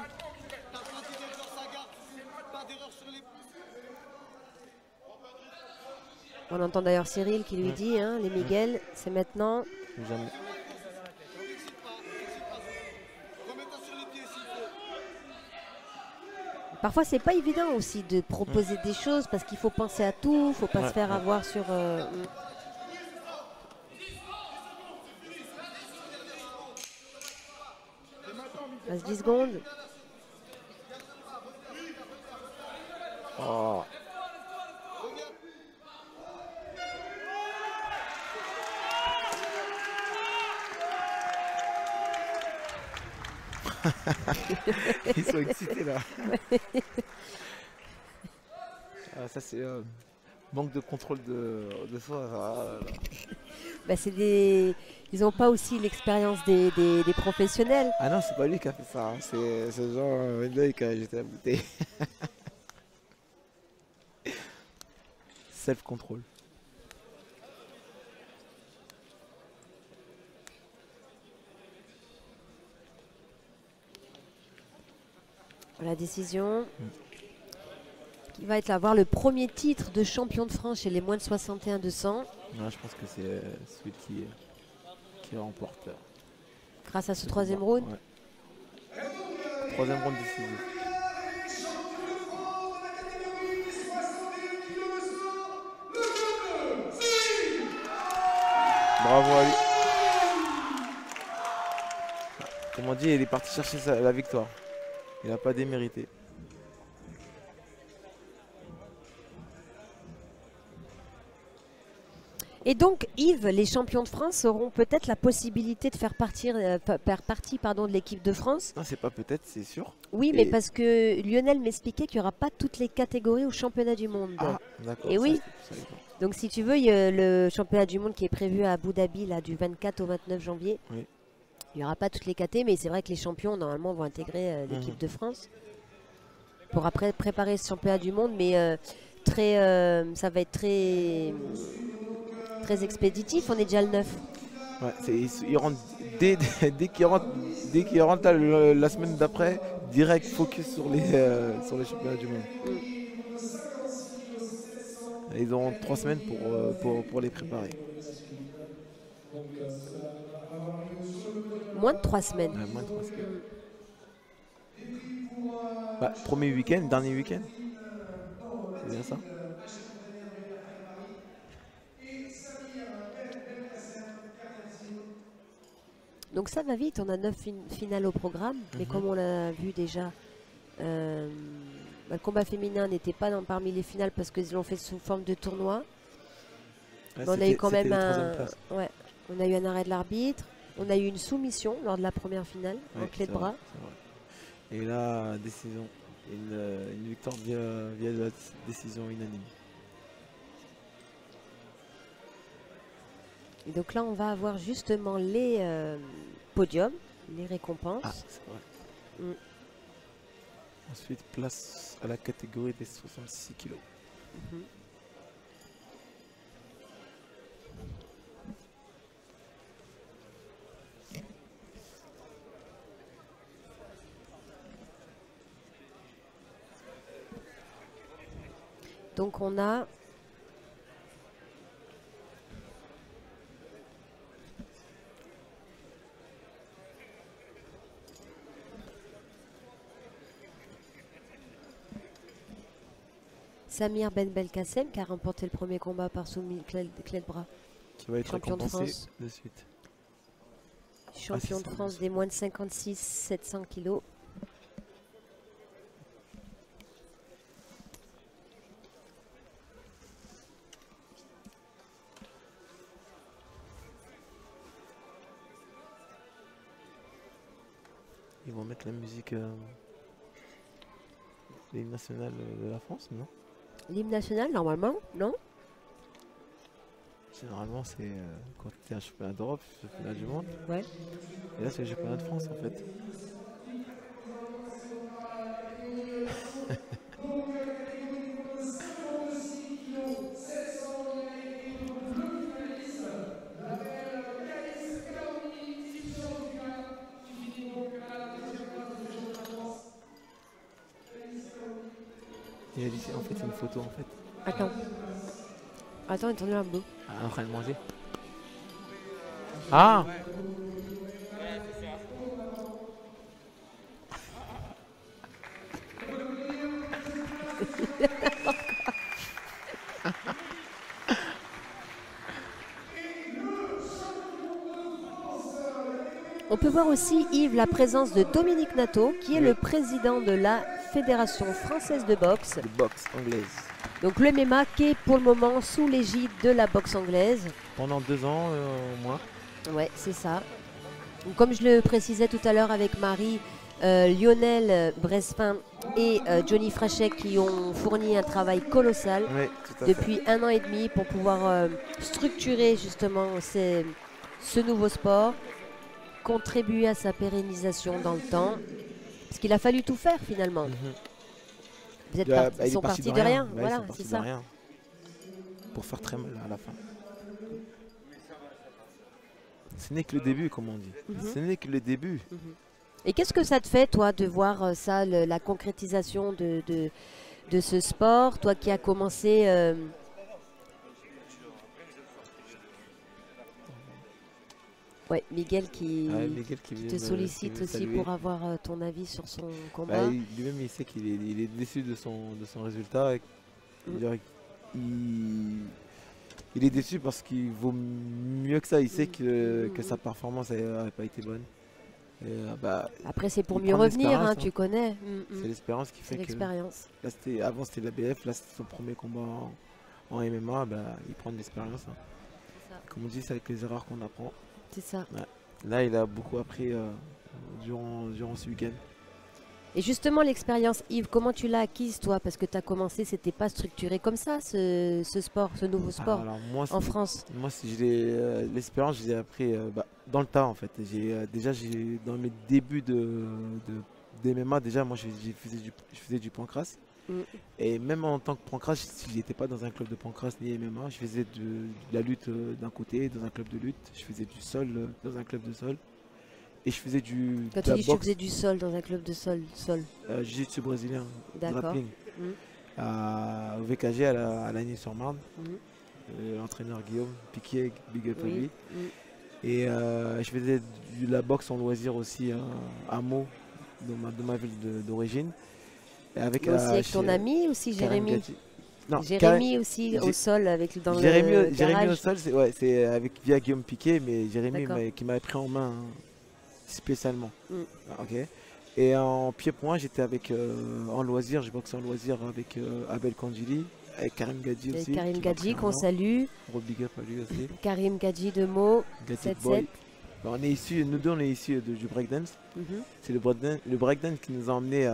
On entend d'ailleurs Cyril qui lui dit, hein, les Miguel, c'est maintenant. Jamais. Parfois, c'est pas évident aussi de proposer des choses parce qu'il faut penser à tout, faut pas se faire avoir sur. Reste 10 secondes. Oh. Ils sont excités là. Ah, ça c'est manque de contrôle de soi. Ah, là, là. Bah, ils n'ont pas aussi l'expérience des professionnels. Ah non, c'est pas lui qui a fait ça. Hein. C'est genre Wendell qui a jeté la bouteille. Self-control. La décision qui va être avoir le premier titre de champion de France chez les moins de 61-200 Ouais, je pense que c'est celui qui remporte. grâce à ce troisième round. Ouais. Troisième round décisif. Bravo à lui. Comme on dit, il est parti chercher la victoire. Il n'a pas démérité. Et donc, Yves, les champions de France auront peut-être la possibilité de faire partie de l'équipe de France. Non, c'est pas peut-être, c'est sûr. Oui, mais parce que Lionel m'expliquait qu'il n'y aura pas toutes les catégories au championnat du monde. Ah, d'accord. Et ça, oui. ça, Donc, si tu veux, il y a le championnat du monde qui est prévu à Abu Dhabi là, du 24 au 29 janvier. Oui. Il n'y aura pas toutes les catés, mais c'est vrai que les champions, normalement, vont intégrer l'équipe de France pour après préparer ce championnat du monde. Mais ça va être très expéditif. On est déjà le 9. Ouais, il rentre dès qu'il rentre la semaine d'après, direct focus sur les championnats du monde. Ils auront 3 semaines pour les préparer. Moins de 3 semaines. Ouais, moins de 3 semaines. Bah, premier week-end, dernier week-end. C'est bien ça. Donc ça va vite, on a 9 finales au programme, mais comme on l'a vu déjà, le combat féminin n'était pas parmi les finales parce qu'ils l'ont fait sous forme de tournoi. Ouais, Mais on a eu quand même on a eu un arrêt de l'arbitre, on a eu une soumission lors de la première finale, en ouais, clé de c'est vrai, bras. c'est vrai. Et là, décision, une victoire via la décision unanime. Et donc là, on va avoir justement les podiums, les récompenses. Ah, c'est vrai. Ensuite, place à la catégorie des 66 kilos. Donc on a Samir Ben Belkacem qui a remporté le premier combat par soumis clé de bras. Qui va être Champion de récompensé France. de suite. Champion de France des moins de 56, 700 kilos. Ils vont mettre la musique l'hymne national de la France, non? L'hymne national, normalement, non? Généralement, c'est quand tu es un championnat d'Europe, un championnat du monde. Ouais. Et là, c'est le championnat de France, en fait. Il a dit, en fait, c'est une photo, en fait. Attends. Attends, il est tourné un bout. Ah, en train de manger. Ah! On peut voir aussi, Yves, la présence de Dominique Nato, qui est le président de la Fédération française de boxe. De boxe anglaise. Donc le MMA qui est pour le moment sous l'égide de la boxe anglaise. Pendant 2 ans au moins. Ouais, c'est ça. Donc, comme je le précisais tout à l'heure avec Marie, Lionel Brespin et Johnny Frachet qui ont fourni un travail colossal Oui, tout à fait. depuis 1 an et demi pour pouvoir structurer justement ce nouveau sport, contribuer à sa pérennisation dans le temps. Parce qu'il a fallu tout faire finalement. Vous êtes ils sont partis de rien. Ouais, Voilà, c'est c'est de ça. rien. Pour faire très mal à la fin. Ce n'est que le début, comme on dit. Ce n'est que le début. Et qu'est-ce que ça te fait, toi, de voir ça, la concrétisation de ce sport, toi qui as commencé... Ouais, Miguel qui te sollicite aussi pour avoir ton avis sur son combat. Bah, lui-même, il sait qu'il est déçu de son résultat. Il est déçu parce qu'il vaut mieux que ça. Il sait que sa performance n'a pas été bonne. Et, après, c'est pour il mieux prend revenir, l'expérience, hein, tu connais. C'est l'expérience qui fait que... l'expérience. Là, avant, c'était l'ABF. Là, c'était son premier combat en MMA. Il prend de l'expérience. Hein. Comme on dit, c'est avec les erreurs qu'on apprend. C'est ça. Ouais. Là, il a beaucoup appris durant ce week-end. Et justement, l'expérience, Yves, comment tu l'as acquise, toi? Parce que tu as commencé, c'était pas structuré comme ça, ce sport, ce nouveau sport en France. Moi, l'expérience, je l'ai appris dans le tas, en fait. Dans mes débuts de MMA, déjà, moi, je faisais du pancrace. Et même en tant que pancrace, je n'étais pas dans un club de pancrace ni MMA. Je faisais de la lutte d'un côté, dans un club de lutte. Je faisais du sol dans un club de sol. Et je faisais Quand tu dis que tu faisais du sol dans un club de sol Jiu-jitsu brésilien, d'accord. grappling. Au VKG à Lagny-sur-Marne. L'entraîneur Guillaume Piquier, big up à lui. Et je faisais de la boxe en loisir aussi à Meaux, dans ma ville d'origine. Avec ton ami aussi, Jérémy. Non, Jérémy aussi au sol dans le Jérémy au sol, c'est via Guillaume Piquet, mais Jérémy qui m'avait pris en main spécialement. Ok. Et en pied-point, j'étais en loisir, je boxais en loisir avec Abel Kandjili, avec Karim Gadji aussi. Karim Gadji qu'on salue. Gros big up à lui aussi. Karim Gadji de Meaux, 7-7. Nous deux, on est issus du breakdance. C'est le breakdance qui nous a emmenés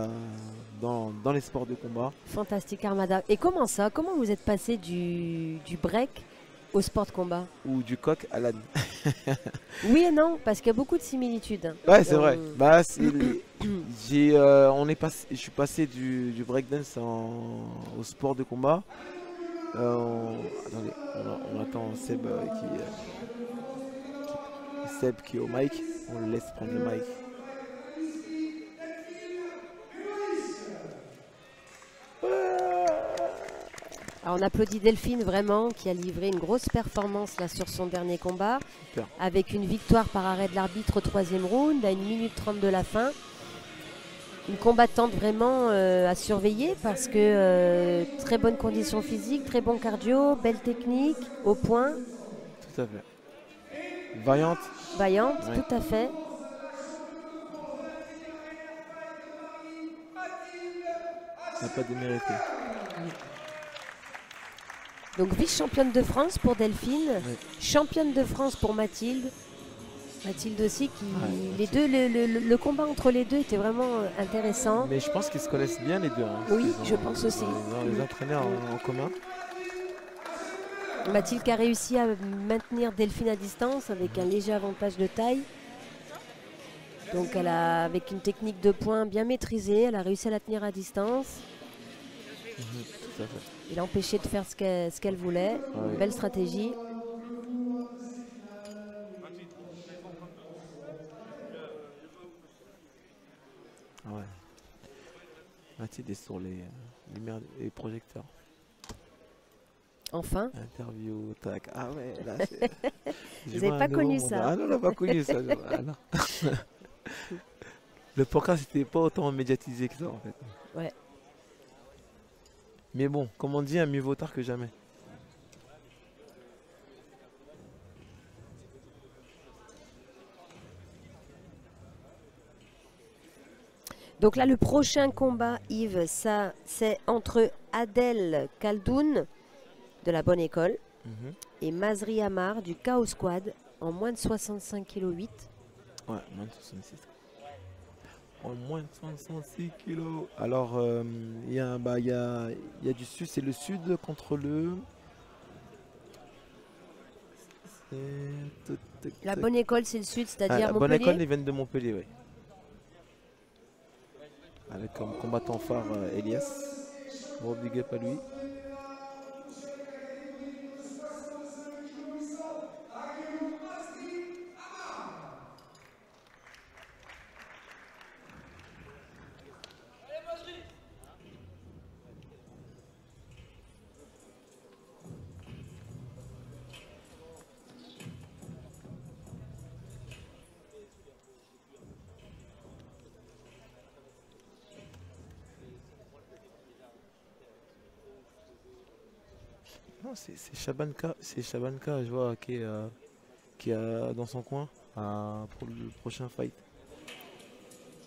dans les sports de combat. Fantastique Armada. Et comment ça? Comment vous êtes passé du break Au sport de combat. ou du coq à l'âne. Oui et non, parce qu'il y a beaucoup de similitudes. Ouais, c'est Dans- vrai. Bah, je suis passé du breakdance au sport de combat. Attendez, on attend Seb Seb qui est au mic. On le laisse prendre le mic. Alors, on applaudit Delphine vraiment, qui a livré une grosse performance là sur son dernier combat, Super. avec une victoire par arrêt de l'arbitre au 3e round, à 1 minute 30 de la fin. Une combattante vraiment à surveiller parce que très bonne condition physique, très bon cardio, belle technique, au point, Tout à fait. Vaillante. vaillante, Ouais. tout à fait. N'a pas démérité. Donc vice-championne de France pour Delphine, Ouais. championne de France pour Mathilde. Mathilde aussi, qui Ouais, les deux, le combat entre les deux était vraiment intéressant. Mais je pense qu'ils se connaissent bien les deux. Hein, parce Oui, qu'ils je pense aussi. Ils ont les entraîneurs en commun. Mathilde qui a réussi à maintenir Delphine à distance avec un léger avantage de taille. Donc elle a, avec une technique de poing bien maîtrisée, elle a réussi à la tenir à distance. Tout à fait. Il a empêché de faire ce qu'elle voulait. Ouais. Une belle stratégie. Ouais. Mathilde est sur les lumières et projecteurs. Enfin, Interview, tac. Ah ouais, là c'est. Vous avez pas connu ça. Ah non, on n'a pas connu ça. Ah non. Le podcast c'était pas autant médiatisé que ça en fait. Ouais. Mais bon, comme on dit, mieux vaut tard que jamais. donc là le prochain combat, Yves, ça c'est entre Adel Khaldoun de la bonne école Mhm. et Mazri Amar du Chaos Squad en moins de 65 kg 8. Ouais, moins de 66. En moins de 66 kilos. Alors, il y a, bah, il y a du sud, c'est le sud contre le. La bonne école c'est le sud, c'est-à-dire la bonne Montpellier. école, ils viennent de Montpellier, oui. Avec comme combattant phare Elias. Gros big up à lui. Non, c'est Shabanka, je vois, qui est dans son coin pour le prochain fight.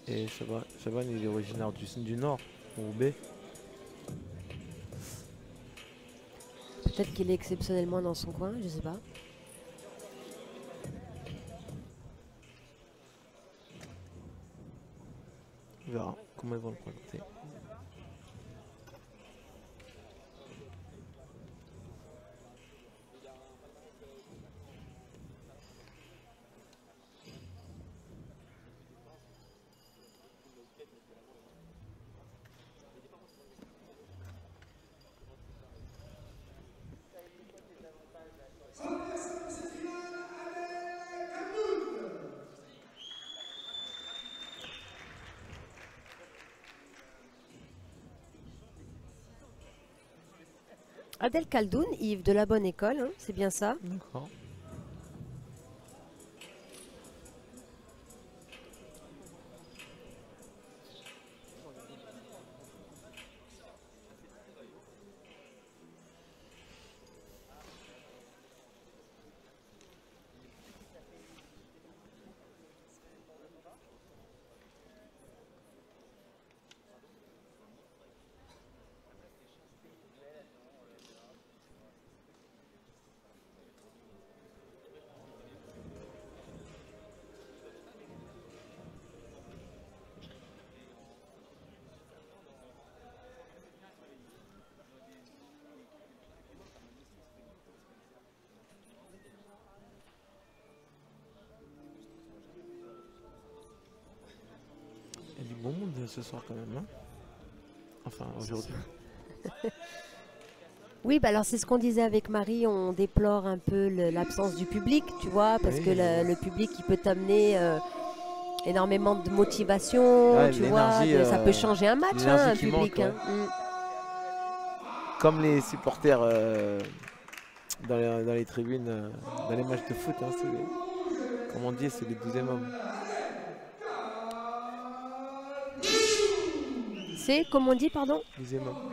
Et Shaban, il est originaire du nord, au B. Peut-être qu'il est exceptionnellement dans son coin, je sais pas. On verra comment ils vont le présenter. Adel Khaldoun, Yves de la bonne école, hein, c'est bien ça. D'accord. bon monde ce soir quand même. Hein, enfin, aujourd'hui. Oui, bah alors c'est ce qu'on disait avec Marie, on déplore un peu l'absence du public, tu vois, parce Oui, que le public, il peut t'amener énormément de motivation, Ouais, tu vois, l'énergie, ça peut changer un match, hein, un l'énergie qui public. manque, Hein. Comme les supporters dans les tribunes, dans les matchs de foot, hein, comme on dit, c'est les 12e hommes. C'est, comme on dit, pardon 12e homme.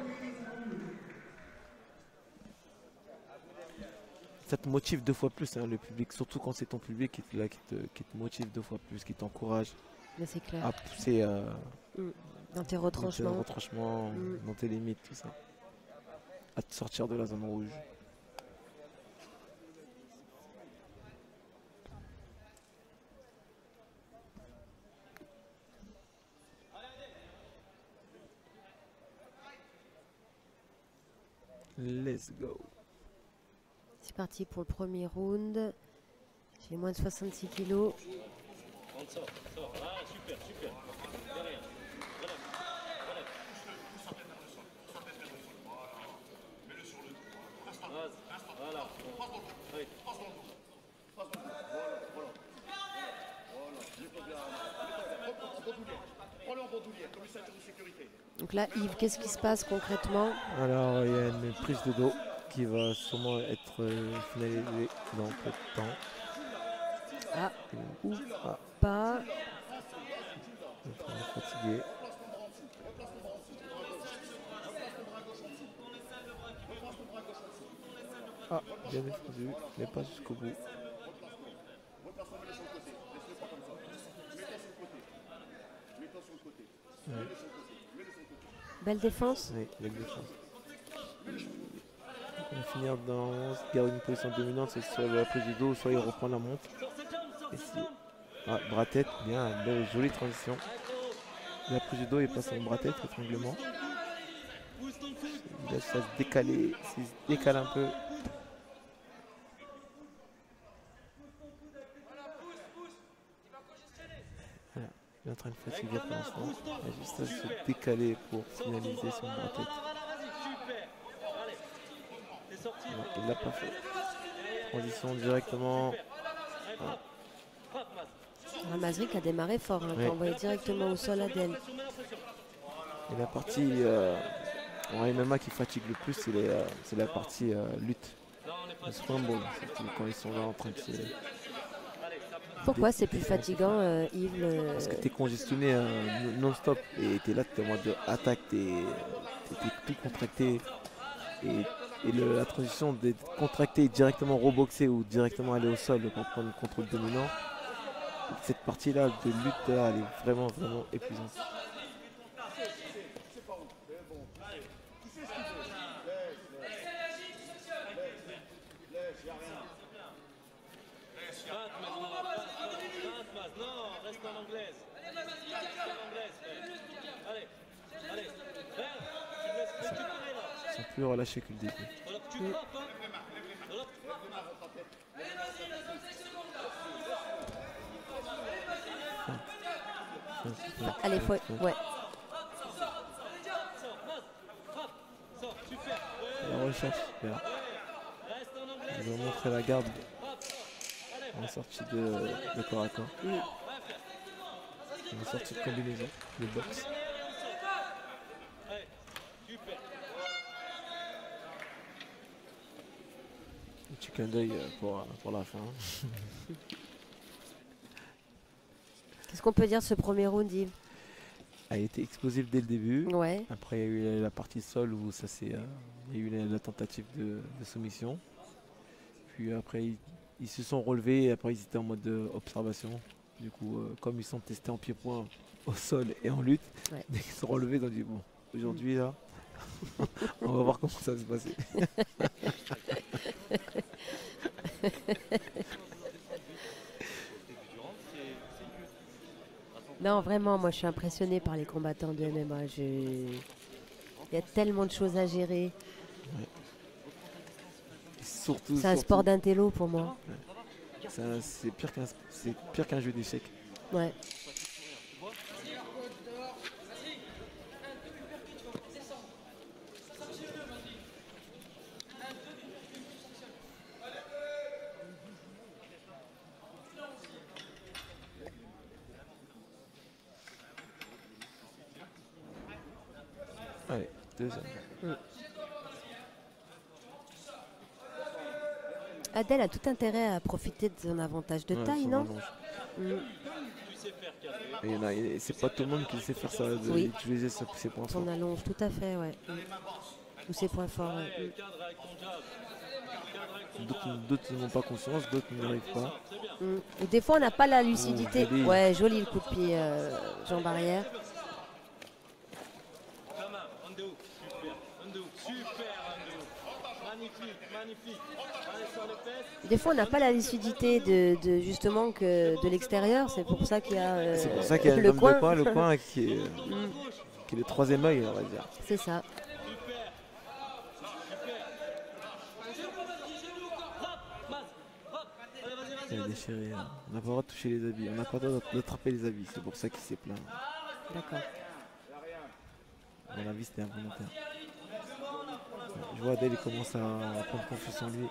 Ça te motive 2 fois plus, hein, le public, surtout quand c'est ton public qui est là, qui te motive 2 fois plus, qui t'encourage Mais c'est clair. à pousser Dans tes dans tes retranchements. retranchements, dans tes limites, tout ça. À te sortir de la zone rouge. Let's go. C'est parti pour le premier round. J'ai moins de 66 kilos. Donc là, Yves, qu'est-ce qui se passe concrètement? Alors, il y a une prise de dos qui va sûrement être finalisée dans peu de temps. Ah, ou Ah, pas. on est en train de fatiguer. Ah, bien défendu, mais pas jusqu'au bout. Ouais, Belle défense. oui, belle défense. On va finir dans garder une position dominante, c'est soit la prise du dos, soit il reprend la montre. Ici. Ah, bras-tête, bien, belle, jolie transition. La prise du dos, il passe en bras-tête, étranglement. Il laisse ça se décaler, s'il se décale un peu. Voilà, il est en train de fatiguer pour l'instant. Il a juste à se décaler pour finaliser son bras-tête. Non, il l'a pas fait. Transition directement. Ah, Mazric a démarré fort, hein, Ouais. qui a envoyé directement au sol Adel. et la partie en MMA qui fatigue le plus, c'est la partie lutte. Le scramble, surtout quand ils sont là en train de se... Pourquoi c'est plus fatigant, Yves Parce que tu es congestionné non-stop et tu es là, tu es en mode attaque, tu es tout contracté. Et la transition d'être contracté et directement reboxer ou directement aller au sol pour prendre le contrôle dominant, cette partie-là de lutte là, elle est vraiment épuisante. Ils sont plus relâchés que le début. Allez, faut... ouais. La recherche, super. Ils ont montré la garde en sortie de corps à corps. En sortie de combinaison, de boxe. Un petit clin d'œil pour la fin. Qu'est-ce qu'on peut dire de ce premier round, Yves? A été explosif dès le début. Ouais. Après, il y a eu la partie sol où ça il y a eu la tentative de soumission. Puis après, ils se sont relevés et après, ils étaient en mode observation. Du coup, comme ils sont testés en pied-point au sol et en lutte, Ouais. dès qu'ils se sont relevés, ils ont dit bon, aujourd'hui là, on va voir comment ça va se passer. Non, vraiment, moi je suis impressionnée par les combattants de MMA. Il y a tellement de choses à gérer. Surtout, C'est un sport d'intello pour moi. c'est pire qu'un jeu d'échecs. Ouais. Deuxième. Adèle a tout intérêt à profiter de son avantage de Ouais, taille, son non? allonge. Et c'est pas tout le monde qui sait faire ça, Oui. d'utiliser ses points forts. Son allonge, tout à fait, ouais. Ou ses points forts, ouais. D'autres n'en ont pas conscience, d'autres n'y arrivent pas. Et des fois, on n'a pas la lucidité. joli. Ouais, joli le coup de pied, Jean Barrière. Des fois, on n'a pas la lucidité de justement que de l'extérieur. C'est pour ça qu'il y a, C'est pour ça qu'il y a le coin. le coin qui est le troisième œil, on va dire. C'est ça. Il a déchiré. On n'a pas le droit de toucher les habits, on n'a pas le droit d'attraper les habits. C'est pour ça qu'il s'est plaint. D'accord. À mon avis, c'était involontaire. Je vois Adèle, il commence à prendre confiance en lui.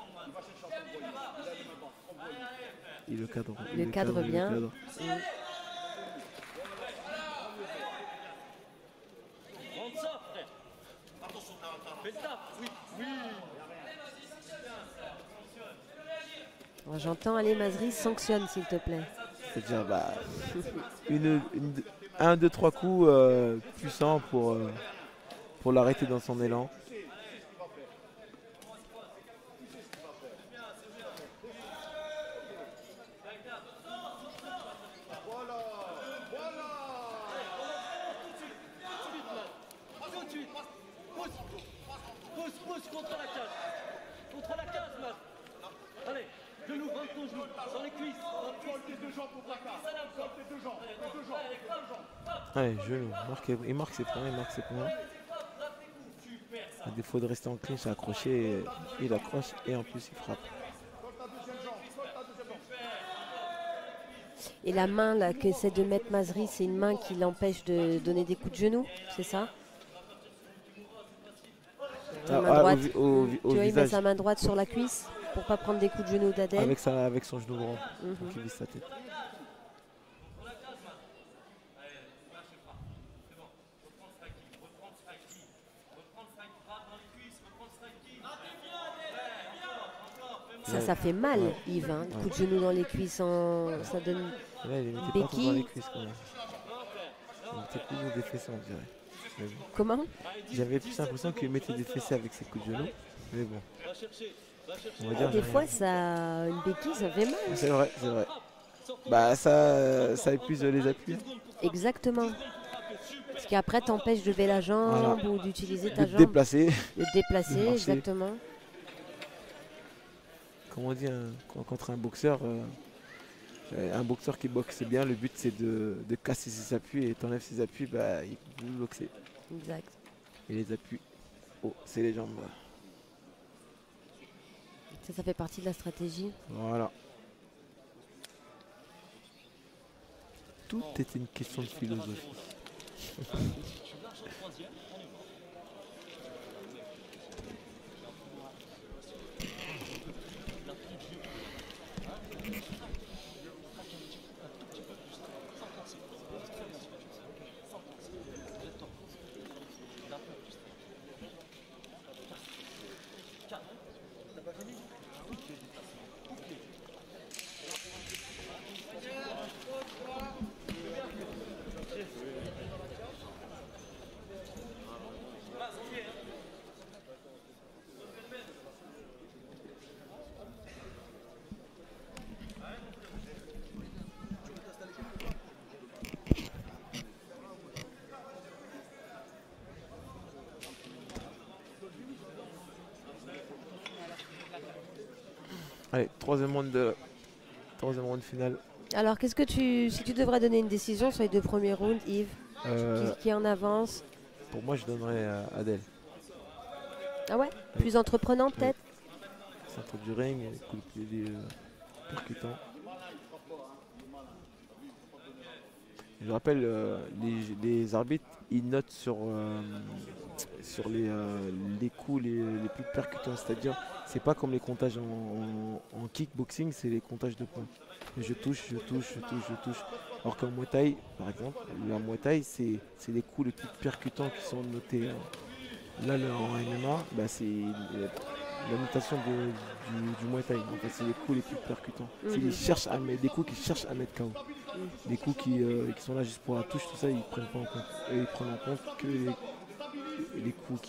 Il le cadre. Le cadre bien. cadre. Alors, j'entends, allez, Mazri, sanctionne s'il te plaît. C'est-à-dire, un, deux, trois coups puissants pour l'arrêter dans son élan. Pousse contre la cage. Contre la cage, Mas. Allez, genou, vente ton genou. Dans les cuisses. Colle tes deux jambes pour placard. Colle tes deux jambes. Allez, genou. Il marque ses points, À défaut de rester en clinch, accroché, il accroche et en plus il frappe. Et la main là qu'essaie de mettre Mazri, c'est une main qui l'empêche de donner des coups de genou, c'est ça? Ta main droite. Au Tu vois, il met visage, sa main droite sur la cuisse pour pas prendre des coups de genou d'Adèle. avec son genou droit, pour qu'il vise sa tête. Ça fait mal, Yves, hein, le coup de genou dans les cuisses, ça donne Et là, il ne mettait pas trop dans les cuisses quand même. Il mettait plus des fessées, on dirait. Mais bon. Comment? J'avais plus l'impression qu'il mettait des fessées avec ses coups de genou. Mais bon. On va dire, Des fois, une béquille, ça fait mal. c'est vrai, c'est vrai. Bah ça épuise les appuis. Exactement. Parce qu'après, t'empêches de lever la jambe ou d'utiliser ta De te jambe. déplacer. De te déplacer, de marcher. exactement. Comme on dit, contre un boxeur qui boxe bien, le but c'est de casser ses appuis et t'enlèves ses appuis, bah, il peut plus boxer. Exact. Et les appuis, c'est les jambes. Ça fait partie de la stratégie. Voilà. Tout est une question de philosophie. Allez, troisième round final. Alors, si tu devrais donner une décision sur les deux premiers rounds, Yves, qui en avance? Pour moi, je donnerais à Adèle. Ah ouais? Plus entreprenant peut-être? Centre du ring, coup de pied percutant. Je rappelle, les arbitres, ils notent sur les coups les plus percutants, c'est-à-dire c'est pas comme les comptages en kickboxing, c'est les comptages de points. Je touche. Alors qu'en Muay Thai, par exemple, la Muay Thai, c'est les coups les plus percutants qui sont notés Là, en MMA, bah, c'est la notation du Muay Thai. En fait, c'est les coups les plus percutants. C'est ils cherchent à mettre, des coups qui cherchent à mettre KO. Des coups qui sont là juste pour la touche, tout ça, ils prennent pas en compte. Et ils prennent en compte que les coups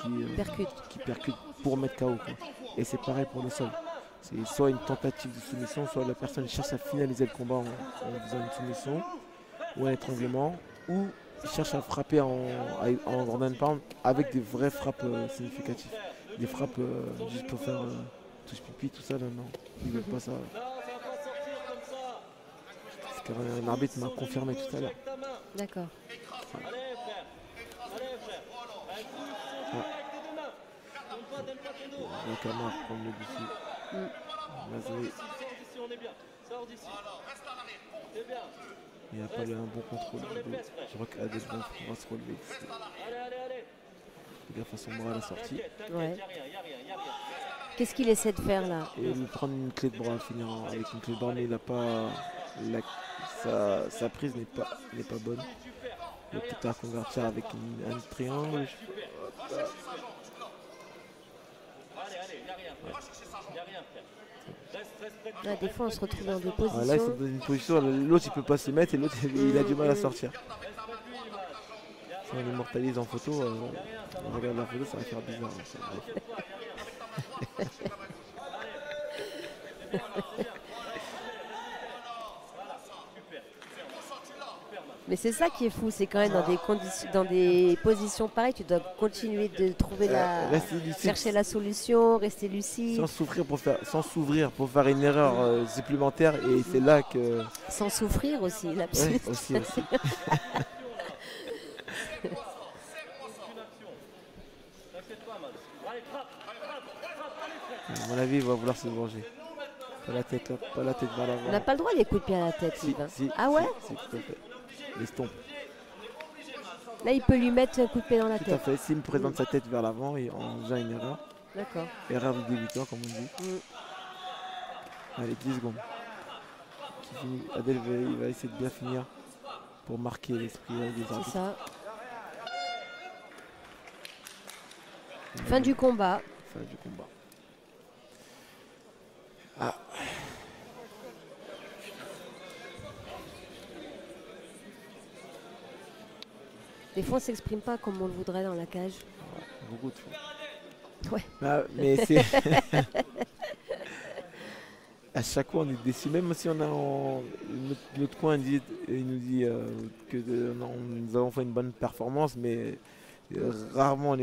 qui percutent pour mettre KO, quoi. Et c'est pareil pour le sol. C'est soit une tentative de soumission, soit la personne cherche à finaliser le combat en faisant une soumission ou un étranglement, ou cherche à frapper en ground and pound avec des vraies frappes significatives. Des frappes juste pour faire touche pipi, tout ça, là, non. Ils veulent pas ça. Parce qu'un arbitre m'a confirmé tout à l'heure. D'accord. Le Camar prendre le dessus. Vas-y. Il n'y a pas un bon contrôle. Je crois qu'Adel va se relever. Fais gaffe à son bras à la sortie. Ouais. Qu'est-ce qu'il essaie de faire là? Et lui prendre une clé de bras, finir avec une clé de bras, mais il n'a pas. Sa prise n'est pas bonne. Il va peut-être convertir avec un triangle. Ah, des fois on se retrouve dans des Ah, là il positions. sont dans une position, l'autre il peut pas se mettre et l'autre il a du mal à sortir. Si on immortalise en photo, on regarde la photo, ça va faire bizarre. Mais c'est ça qui est fou, c'est quand même dans des conditions, dans des positions pareilles, tu dois continuer de trouver Rester lucide. chercher la solution, rester lucide, sans s'ouvrir pour faire une erreur supplémentaire, et c'est là que. sans souffrir aussi, Ouais, l'absolu. aussi. À mon avis, il va vouloir se venger. Pas la tête là, pas la tête vers l'avant. On n'a pas le droit des coups de pied à la tête, Si, Yves, hein. si, Ah ouais? si, tout à fait. L'estompe. Là il peut lui mettre un coup de pied dans la Tout à tête. fait. S'il me présente sa tête vers l'avant et en faisant une erreur, D'accord. erreur de débutant comme on dit. Allez, 10 secondes. Qui finit. Adel il va essayer de bien finir pour marquer l'esprit des C'est arbitres. ça. Fin du combat. Fin du combat. Ah. Des fois on s'exprime pas comme on le voudrait dans la cage. Beaucoup de fois. Ouais. Ah, mais c'est. À chaque fois on est déçu, même si on a notre coin il nous dit que nous avons fait une bonne performance, mais rarement on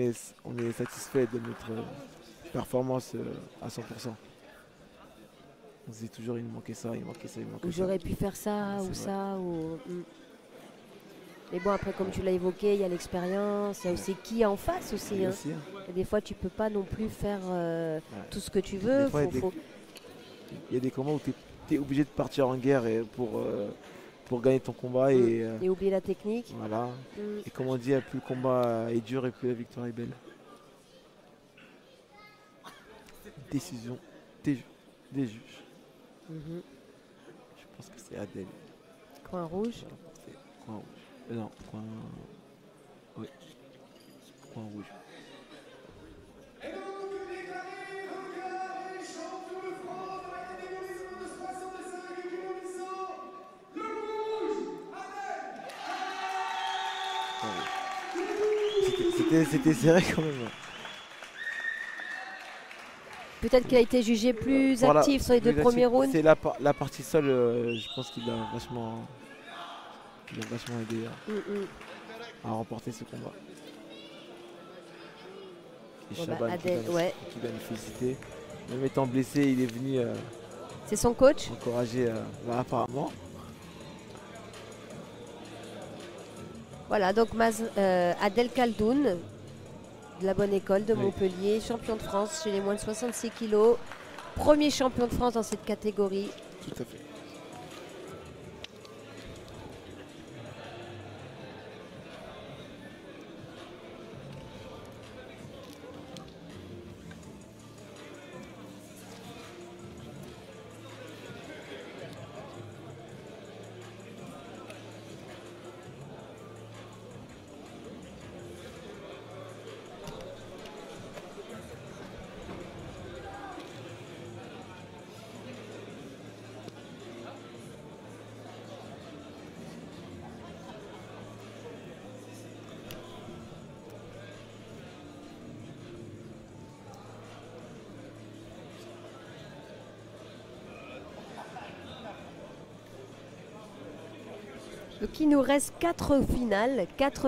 est satisfait de notre performance à 100%. On se dit toujours il manquait ça, il manquait ça, il manquait Ou ça. j'aurais pu faire ça, C'est ou vrai. ça, ou. Mais bon, après, comme tu l'as évoqué, il y a l'expérience, il y a aussi qui est en face aussi. Et Hein. aussi, hein. Et des fois, tu peux pas non plus faire tout ce que tu Des veux. fois, il y a des combats où tu es obligé de partir en guerre pour gagner ton combat. Et oublier la technique. voilà. Mm. Et comme on dit, plus le combat est dur et plus la victoire est belle. Décision des juges. Mhm. Je pense que c'est Adel. Coin rouge. Voilà, c'est coin rouge. Non, coin. Oui. Coin rouge. C'était serré quand même. Peut-être qu'il a été jugé plus Voilà, actif sur les deux plus premiers actif. rounds. C'est la partie seule, je pense qu'il a vachement aidé à remporter ce combat. Et Bon, bah, Chaban Adel, qui ouais. va nous féliciter. Même étant blessé, il est venu C'est son coach. encourager apparemment. Voilà, donc Adel Khaldoun, de la bonne école de Oui. Montpellier, champion de France chez les moins de 66 kilos. Premier champion de France dans cette catégorie. Tout à fait. Donc il nous reste 4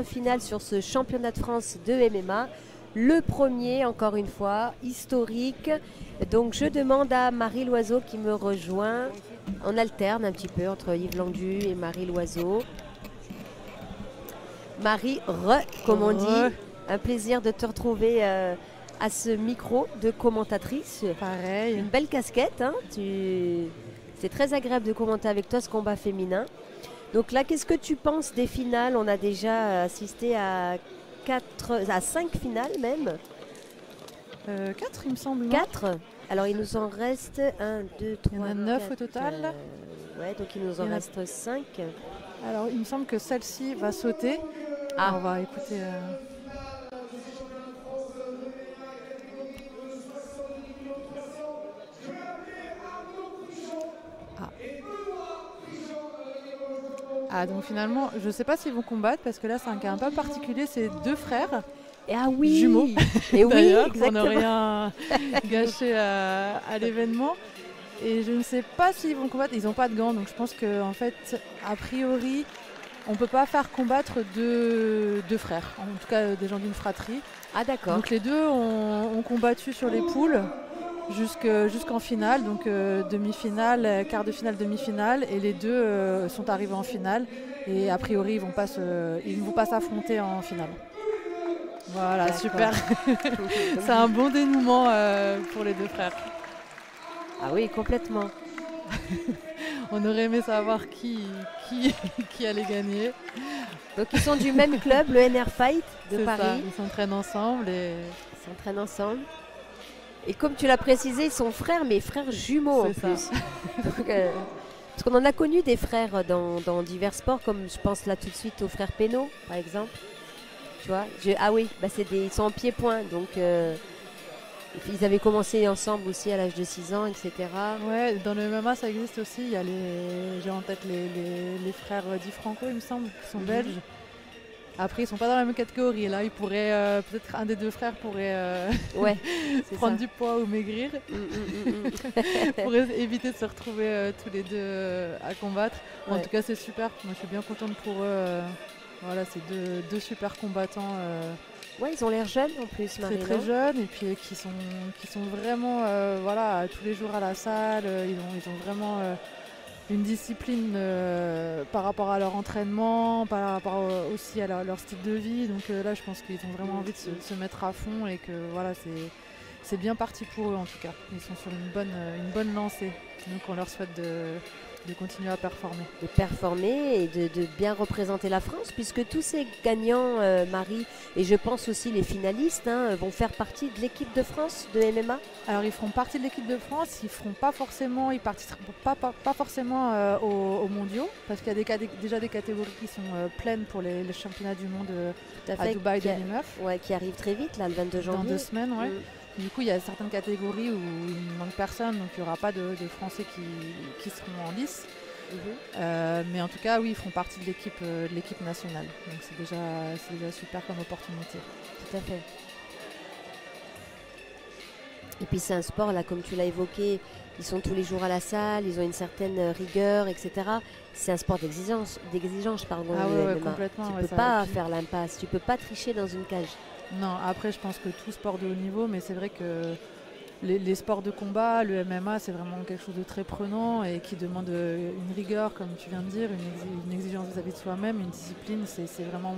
finales sur ce championnat de France de MMA. Le premier, encore une fois, historique. Donc je demande à Marie Loiseau qui me rejoint. On alterne un petit peu entre Yves Landu et Marie Loiseau. Marie, comme on dit, un plaisir de te retrouver à ce micro de commentatrice. Pareil. Une belle casquette, hein. C'est très agréable de commenter avec toi ce combat féminin. Donc là, qu'est-ce que tu penses des finales? On a déjà assisté à 5 finales même. 4 il me semble. 4. Alors il nous en reste 1, 2, 3, Il y en a 9 au total. Ouais, donc il nous en reste 5. Alors il me semble que celle-ci va sauter. On va écouter. Donc finalement, je ne sais pas s'ils vont combattre parce que là c'est un cas un peu particulier, c'est 2 frères. Ah oui, jumeaux. Et oui, exactement. Pour ne rien gâcher à l'événement. Et je ne sais pas s'ils vont combattre, ils n'ont pas de gants, donc je pense qu'en fait, a priori, on ne peut pas faire combattre deux frères, en tout cas des gens d'une fratrie. Ah d'accord. Donc les deux ont combattu sur les poules jusqu'en finale, donc demi-finale, quart de finale, demi-finale, et les deux sont arrivés en finale. Et a priori, ils ne vont pas s'affronter en finale. Voilà, super. C'est un bon dénouement pour les 2 frères. Ah oui, complètement. On aurait aimé savoir qui allait gagner. Donc ils sont du même club, le NR Fight de Paris. Ça, ils s'entraînent ensemble. Et comme tu l'as précisé, ils sont frères, mais frères jumeaux en plus. Donc, parce qu'on en a connu des frères dans divers sports, comme je pense là tout de suite aux frères Pénaud, par exemple. Tu vois, ils sont en pied-point, donc ils avaient commencé ensemble aussi à l'âge de 6 ans, etc. Ouais, dans le MMA ça existe aussi. J'ai en tête les frères Di Franco, il me semble, qui sont belges. Après, ils sont pas dans la même catégorie. Là, ils pourraient peut-être un des 2 frères pourrait prendre du poids ou maigrir pour éviter de se retrouver tous les deux à combattre. En tout cas, c'est super. Moi, je suis bien contente pour eux. Voilà, c'est deux super combattants. Ouais, ils ont l'air jeunes en plus, Marie. Très jeunes et puis qui sont vraiment tous les jours à la salle. Ils ont vraiment une discipline par rapport à leur entraînement, par rapport aussi à leur style de vie. Donc là, je pense qu'ils ont vraiment envie de se mettre à fond et que voilà, c'est bien parti pour eux en tout cas. Ils sont sur une bonne lancée. Donc on leur souhaite de continuer à performer. De performer et de bien représenter la France, puisque tous ces gagnants, Marie, et je pense aussi les finalistes, vont faire partie de l'équipe de France de MMA. Alors ils feront partie de l'équipe de France, ils participeront pas forcément aux mondiaux, parce qu'il y a déjà des catégories qui sont pleines pour les championnats du monde à Dubaï 2009. Ouais, qui arrive très vite, là, le 22 janvier. Dans 2 semaines, ouais. Du coup, il y a certaines catégories où il ne manque personne, donc il n'y aura pas de Français qui seront en lice. Mais en tout cas, oui, ils feront partie de l'équipe nationale. Donc c'est déjà super comme opportunité. Tout à fait. Et puis c'est un sport, là, comme tu l'as évoqué, ils sont tous les jours à la salle, ils ont une certaine rigueur, etc. C'est un sport d'exigence, pardon. Complètement. Tu ne peux pas faire l'impasse, tu ne peux pas tricher dans une cage. Non, après je pense que tout sport de haut niveau, mais c'est vrai que les sports de combat, le MMA, c'est vraiment quelque chose de très prenant et qui demande une rigueur, comme tu viens de dire, une exigence vis-à-vis de soi-même, une discipline. C'est vraiment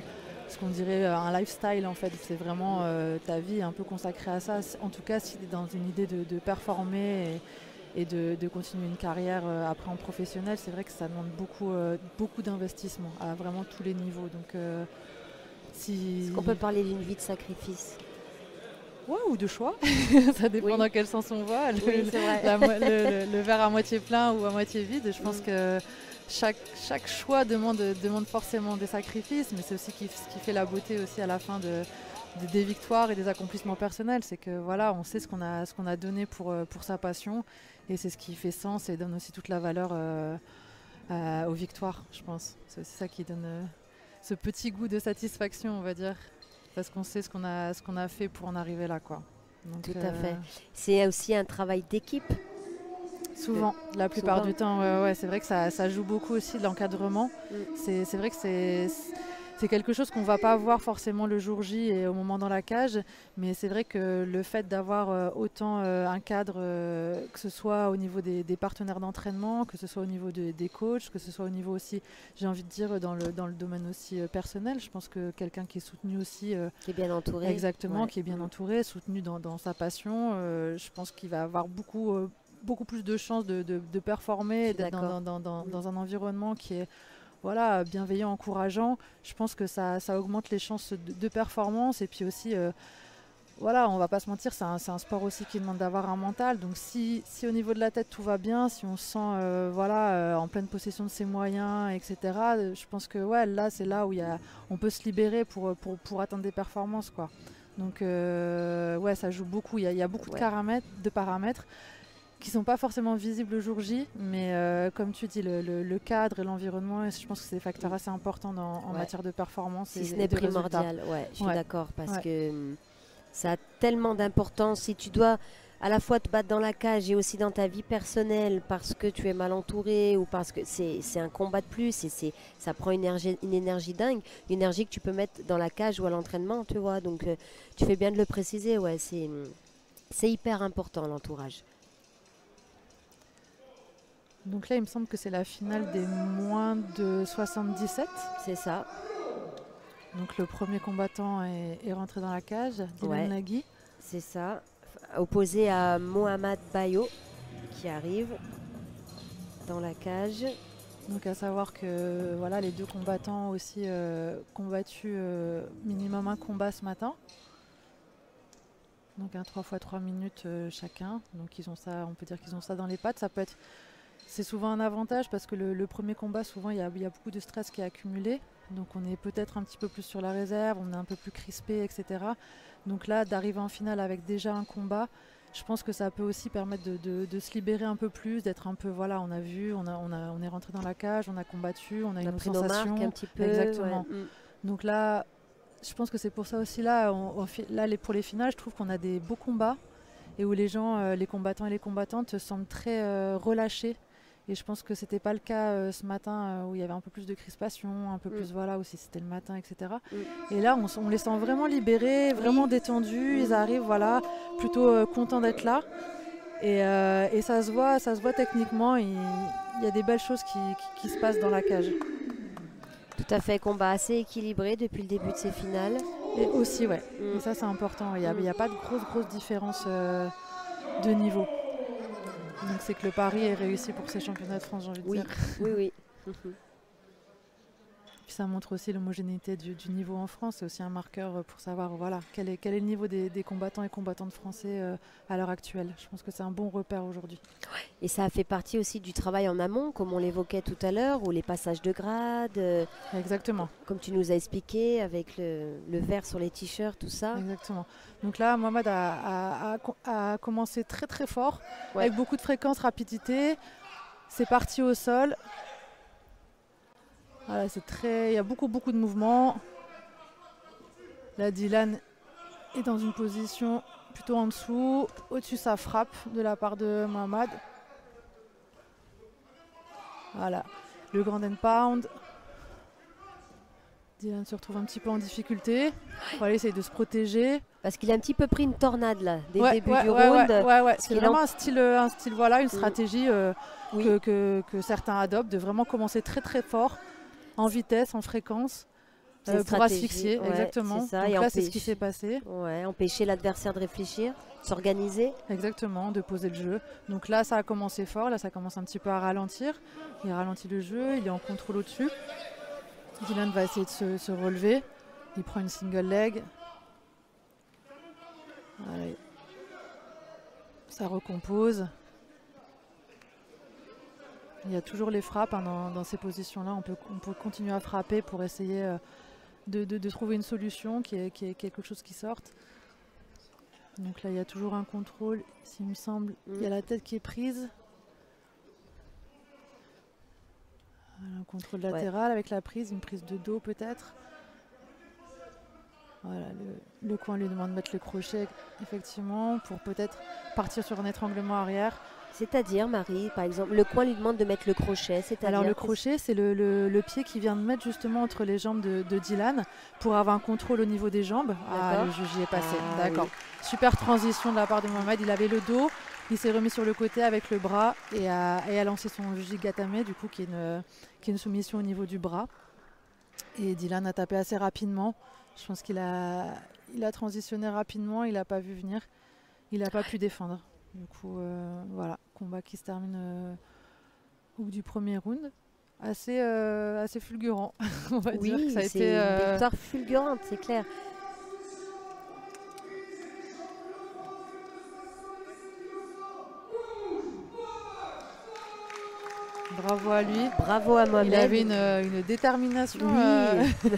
ce qu'on dirait un lifestyle en fait. C'est vraiment ta vie un peu consacrée à ça. En tout cas, si tu es dans une idée de performer et de continuer une carrière après en professionnel, c'est vrai que ça demande beaucoup d'investissement à vraiment tous les niveaux. Donc, Est-ce qu'on peut parler d'une vie de sacrifice? Ouais, ou de choix, ça dépend dans quel sens on va. Le verre à moitié plein ou à moitié vide. Je pense que chaque choix demande forcément des sacrifices, mais c'est aussi ce qui fait la beauté aussi à la fin des victoires et des accomplissements personnels. C'est que voilà, on sait ce qu'on a donné pour sa passion, et c'est ce qui fait sens et donne aussi toute la valeur aux victoires, je pense. C'est aussi ça qui donne ce petit goût de satisfaction, on va dire. Parce qu'on sait ce qu'on a fait pour en arriver là, quoi. Donc, tout à fait. C'est aussi un travail d'équipe. Souvent, la plupart du temps, ouais, c'est vrai que ça joue beaucoup aussi de l'encadrement. C'est vrai que c'est quelque chose qu'on ne va pas voir forcément le jour J et au moment dans la cage, mais c'est vrai que le fait d'avoir autant un cadre, que ce soit au niveau des partenaires d'entraînement, que ce soit au niveau des coachs, que ce soit au niveau aussi, j'ai envie de dire, dans le domaine aussi personnel, je pense que quelqu'un qui est soutenu aussi... qui est bien entouré. Exactement, Ouais. qui est bien entouré, soutenu dans sa passion, je pense qu'il va avoir beaucoup plus de chances de performer et d'être dans un environnement qui est voilà, bienveillant, encourageant. Je pense que ça augmente les chances de performance. Et puis aussi, voilà, on va pas se mentir, c'est un sport aussi qui demande d'avoir un mental. Donc si au niveau de la tête tout va bien, si on se sent en pleine possession de ses moyens, etc., je pense que ouais, là, c'est là où on peut se libérer pour atteindre des performances, quoi. Donc ouais, ça joue beaucoup. Il y a beaucoup de paramètres qui ne sont pas forcément visibles le jour J, mais comme tu dis, le cadre et l'environnement, je pense que c'est des facteurs assez importants en matière de performance. Si ce n'est primordial, je suis d'accord, parce que ça a tellement d'importance. Si tu dois à la fois te battre dans la cage et aussi dans ta vie personnelle parce que tu es mal entouré ou parce que c'est un combat de plus et ça prend une énergie dingue, une énergie que tu peux mettre dans la cage ou à l'entraînement, tu vois. Donc tu fais bien de le préciser, ouais, c'est hyper important l'entourage. Donc là, il me semble que c'est la finale des moins de 77. C'est ça. Donc le premier combattant est rentré dans la cage, Dylan Nagy. C'est ça. Opposé à Mohamed Bayo, qui arrive dans la cage. Donc à savoir que voilà, les deux combattants aussi combattu minimum un combat ce matin. Donc un 3 x 3 minutes chacun. Donc ils ont ça, on peut dire qu'ils ont ça dans les pattes. C'est souvent un avantage parce que le premier combat, souvent, il y a beaucoup de stress qui est accumulé. Donc on est peut-être un petit peu plus sur la réserve, on est un peu plus crispé, etc. Donc là, d'arriver en finale avec déjà un combat, je pense que ça peut aussi permettre de se libérer un peu plus, d'être un peu, voilà, on a vu, on est rentré dans la cage, on a combattu, on a eu nos sensations. Un petit peu. Exactement. Ouais. Donc là, je pense que c'est pour ça aussi, là, pour les finales, je trouve qu'on a des beaux combats et où les gens, les combattants et les combattantes semblent très relâchés. Et je pense que c'était pas le cas ce matin où il y avait un peu plus de crispation, un peu plus voilà, aussi c'était le matin, etc. Et là, on les sent vraiment libérés, vraiment détendus. Ils arrivent, voilà, plutôt contents d'être là. Et ça se voit techniquement. Il y a des belles choses qui se passent dans la cage. Tout à fait, combat assez équilibré depuis le début de ces finales. Et aussi, ouais. Et ça, c'est important. Il n'y a pas de grosse différence de niveau. Donc c'est que le pari est réussi pour ces championnats de France, j'ai envie de dire. Oui. Puis ça montre aussi l'homogénéité du niveau en France. C'est aussi un marqueur pour savoir voilà, quel est le niveau des combattants et combattantes français à l'heure actuelle. Je pense que c'est un bon repère aujourd'hui. Et ça a fait partie aussi du travail en amont, comme on l'évoquait tout à l'heure, ou les passages de grade. Exactement. Comme tu nous as expliqué, avec le vert sur les t-shirts, tout ça. Exactement. Donc là, Mohamed a commencé très très fort, avec beaucoup de fréquence, rapidité. C'est parti au sol. Voilà, il y a beaucoup de mouvements. Là, Dylan est dans une position plutôt en dessous. Au-dessus, ça frappe de la part de Mohamed. Voilà, le grand and pound. Dylan se retrouve un petit peu en difficulté. Voilà, il essaye de se protéger. Parce qu'il a un petit peu pris une tornade là, dès le début du round. C'est vraiment un style, voilà, une stratégie que certains adoptent, de vraiment commencer très très fort, en vitesse, en fréquence, pour asphyxier. Exactement. C'est ça. Donc et là, c'est ce qui s'est passé. Empêcher l'adversaire de réfléchir, s'organiser. Exactement, de poser le jeu. Donc là, ça a commencé fort, là, ça commence un petit peu à ralentir. Il ralentit le jeu, il est en contrôle au-dessus. Dylan va essayer de se relever. Il prend une single leg. Voilà. Ça recompose. Il y a toujours les frappes dans ces positions-là. On peut continuer à frapper pour essayer de trouver une solution qui est quelque chose qui sorte. Donc là, il y a toujours un contrôle. S'il me semble, il y a la tête qui est prise. Un contrôle latéral avec la prise, une prise de dos peut-être. Voilà, le coin lui demande de mettre le crochet, effectivement, pour peut-être partir sur un étranglement arrière. C'est-à-dire, Marie, par exemple, le coin lui demande de mettre le crochet. Alors le crochet, c'est le pied qui vient de mettre justement entre les jambes de Dylan pour avoir un contrôle au niveau des jambes. Ah, le juge y est passé. D'accord. Oui. Super transition de la part de Mohamed. Il avait le dos, il s'est remis sur le côté avec le bras et a lancé son Jigatame, du coup, qui est une soumission au niveau du bras. Et Dylan a tapé assez rapidement. Je pense qu'il a transitionné rapidement, il n'a pas vu venir. Il n'a pas pu défendre. Du coup, voilà, combat qui se termine au bout du premier round. Assez fulgurant, on va dire. Oui, c'est une victoire fulgurante, c'est clair. Bravo à lui. Bravo à Mohamed. Il avait une détermination. Oui.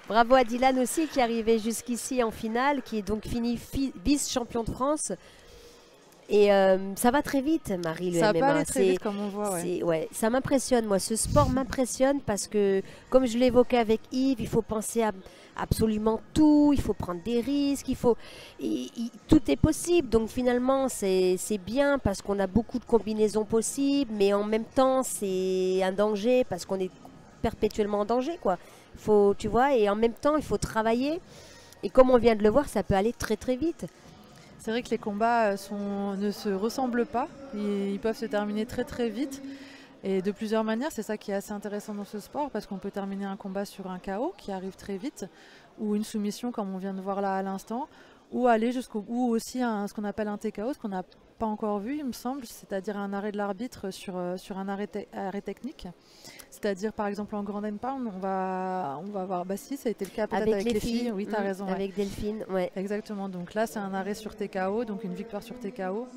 Bravo à Dylan aussi qui est arrivé jusqu'ici en finale, qui est donc fini vice-champion de France. Et ça va très vite, Marie, le MMA. Ça va aller très vite, comme on voit. Ouais, ça m'impressionne, moi. Ce sport m'impressionne parce que, comme je l'évoquais avec Yves, il faut penser à absolument tout, il faut prendre des risques, tout est possible. Donc finalement, c'est bien parce qu'on a beaucoup de combinaisons possibles, mais en même temps, c'est un danger parce qu'on est perpétuellement en danger, quoi. Tu vois, et en même temps, il faut travailler. Et comme on vient de le voir, ça peut aller très très vite. C'est vrai que les combats ne se ressemblent pas, ils peuvent se terminer très très vite et de plusieurs manières. C'est ça qui est assez intéressant dans ce sport parce qu'on peut terminer un combat sur un KO qui arrive très vite ou une soumission comme on vient de voir là à l'instant ou aller ou aussi ce qu'on appelle un TKO, ce qu'on n'a pas encore vu il me semble, c'est-à-dire un arrêt de l'arbitre sur un arrêt technique. C'est-à-dire, par exemple, en Grand Pound, on va voir. Bah si, ça a été le cas peut-être avec les filles. Oui, tu as raison. Avec Delphine, ouais. Exactement. Donc là, c'est un arrêt sur TKO, donc une victoire sur TKO,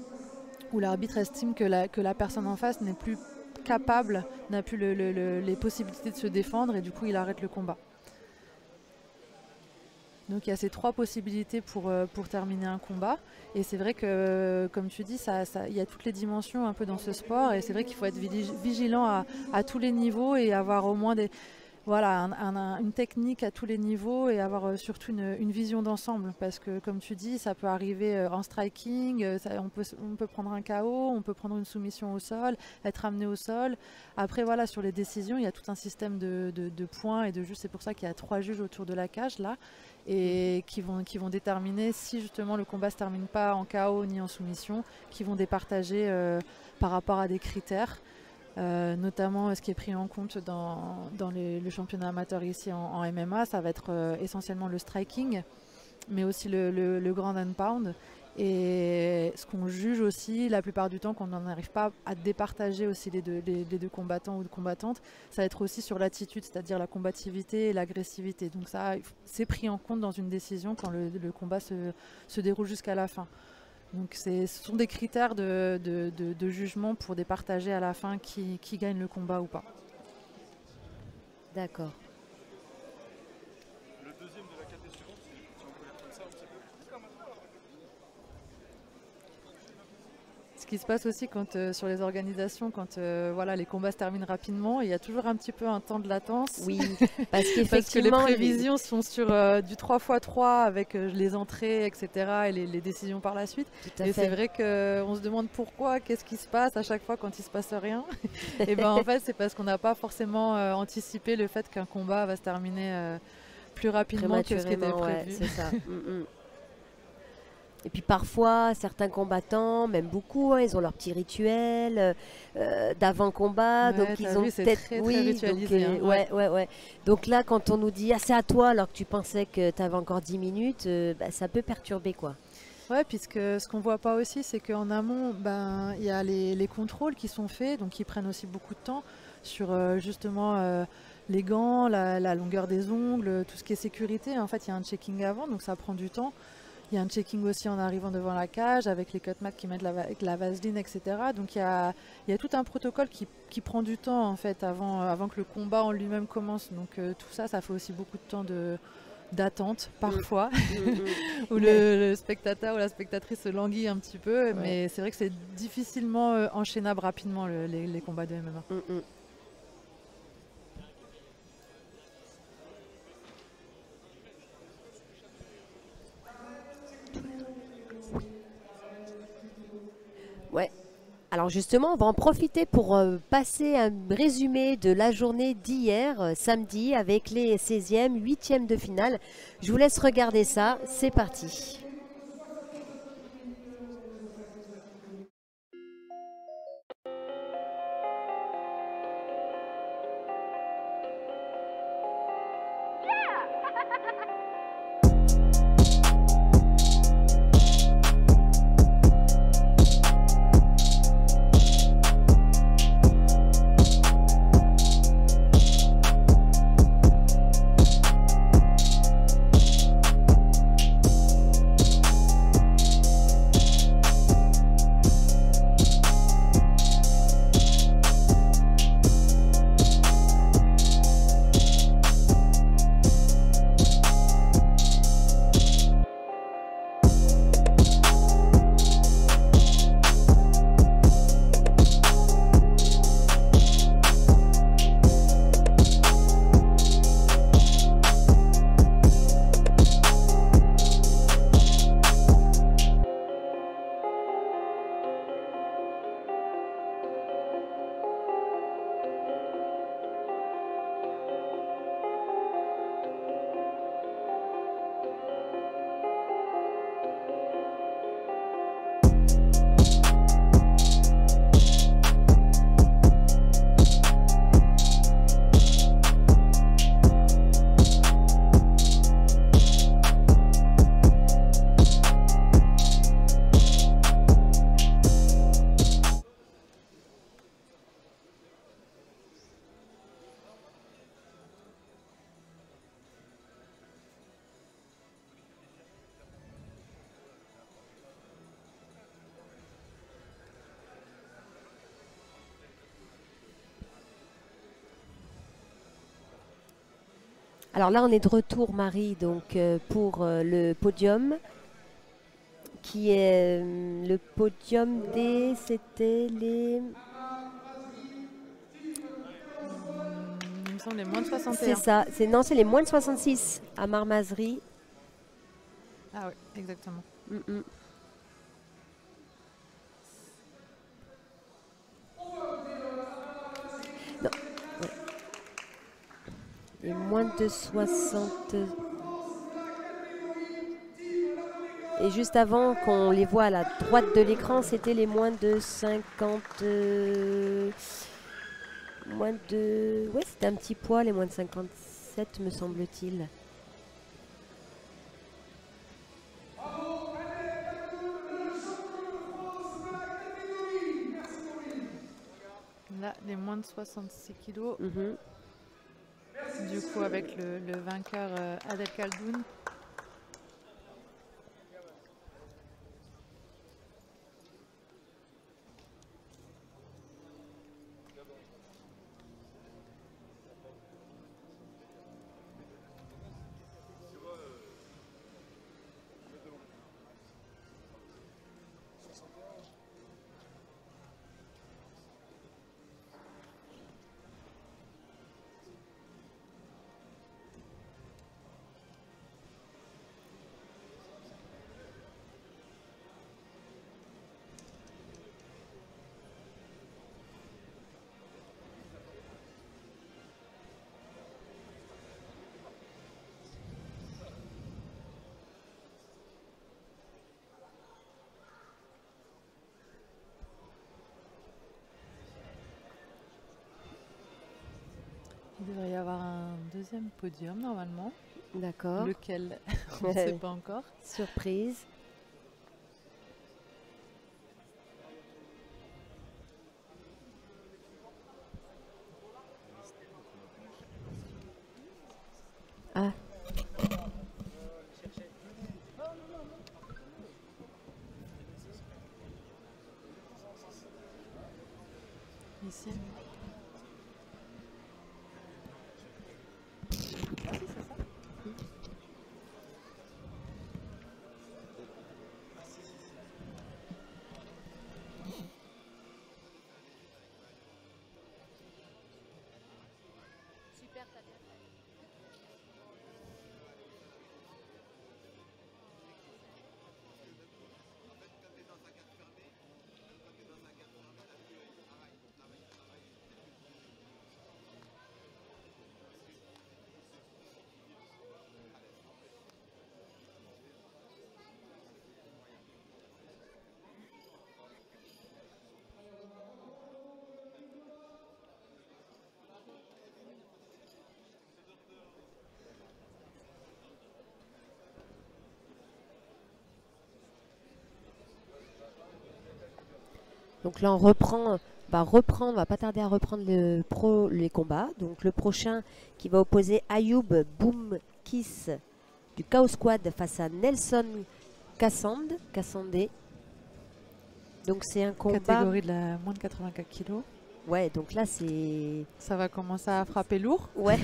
où l'arbitre estime que la personne en face n'est plus capable, n'a plus les possibilités de se défendre, et du coup, il arrête le combat. Donc il y a ces trois possibilités pour terminer un combat. Et c'est vrai que, comme tu dis, il y a toutes les dimensions un peu dans ce sport. Et c'est vrai qu'il faut être vigilant à tous les niveaux et avoir au moins une technique à tous les niveaux et avoir surtout une vision d'ensemble. Parce que, comme tu dis, ça peut arriver en striking, on peut prendre un KO, on peut prendre une soumission au sol, être amené au sol. Après, voilà, sur les décisions, il y a tout un système de points et de juges. C'est pour ça qu'il y a 3 juges autour de la cage, là. Et qui vont déterminer si justement le combat ne se termine pas en KO ni en soumission, qui vont départager par rapport à des critères, notamment ce qui est pris en compte dans le championnat amateur ici en MMA, ça va être essentiellement le striking, mais aussi le ground and pound. Et ce qu'on juge aussi, la plupart du temps, qu'on n'en arrive pas à départager aussi les deux combattants ou combattantes, ça va être aussi sur l'attitude, c'est-à-dire la combativité et l'agressivité. Donc ça, c'est pris en compte dans une décision quand le combat se déroule jusqu'à la fin. Donc ce sont des critères de jugement pour départager à la fin qui gagne le combat ou pas. D'accord. Le deuxième de la catégorie suivante, si on peut prendre ça un petit peu. Ce qui se passe aussi sur les organisations, quand les combats se terminent rapidement, il y a toujours un petit peu un temps de latence. Oui, parce qu'effectivement, parce que les prévisions sont sur du 3x3 avec les entrées, etc. et les décisions par la suite. Et c'est vrai qu'on se demande pourquoi, qu'est-ce qui se passe à chaque fois quand il ne se passe rien. Et bien en fait, c'est parce qu'on n'a pas forcément anticipé le fait qu'un combat va se terminer plus rapidement que ce qui était prévu. Ouais, c'est ça. Et puis parfois, certains combattants, même beaucoup, ils ont leur petit rituel d'avant-combat. Ouais, donc ils ont peut-être très ritualisé. Ouais. Donc là, quand on nous dit c'est à toi alors que tu pensais que tu avais encore 10 minutes, ça peut perturber, quoi. Ouais, puisque ce qu'on ne voit pas aussi, c'est qu'en amont, il y a les contrôles qui sont faits, donc qui prennent aussi beaucoup de temps sur justement les gants, la longueur des ongles, tout ce qui est sécurité. En fait, il y a un checking avant, donc ça prend du temps. Il y a un checking aussi en arrivant devant la cage avec les cutmats qui mettent avec la vaseline, etc. Donc il y a tout un protocole qui prend du temps en fait avant que le combat en lui-même commence. Donc tout ça, ça fait aussi beaucoup de temps d'attente parfois, où le spectateur ou la spectatrice se languit un petit peu. Ouais. Mais c'est vrai que c'est difficilement enchaînable rapidement les combats de MMA. Ouais, Alors justement, on va en profiter pour passer un résumé de la journée d'hier, samedi, avec les 16e, 8e de finale. Je vous laisse regarder ça, c'est parti. Alors là, on est de retour, Marie, donc pour le podium, qui est le podium des... C'était les... Il me semble les moins de 61. C'est ça. Non, c'est les moins de 66 à Marmazerie. Ah oui, exactement. Non. Ouais. Les moins de 60... Et juste avant qu'on les voit à la droite de l'écran, c'était les moins de 50... Moins de... Ouais, c'était un petit poids, les moins de 57, me semble-t-il. Là, les moins de 66 kilos. Du coup, avec le vainqueur Adel Khaldoun. Il devrait y avoir un deuxième podium normalement. D'accord. Lequel on ne sait pas encore. Surprise. Ah. Ici. Donc là, on reprend, on va pas tarder à reprendre les combats. Donc le prochain qui va opposer Ayoub Boumkis du Chaos Squad face à Nelson Kassandé. Donc c'est un combat... Catégorie de la moins de 84 kg. Ouais, donc là c'est... Ça va commencer à frapper lourd. Ouais.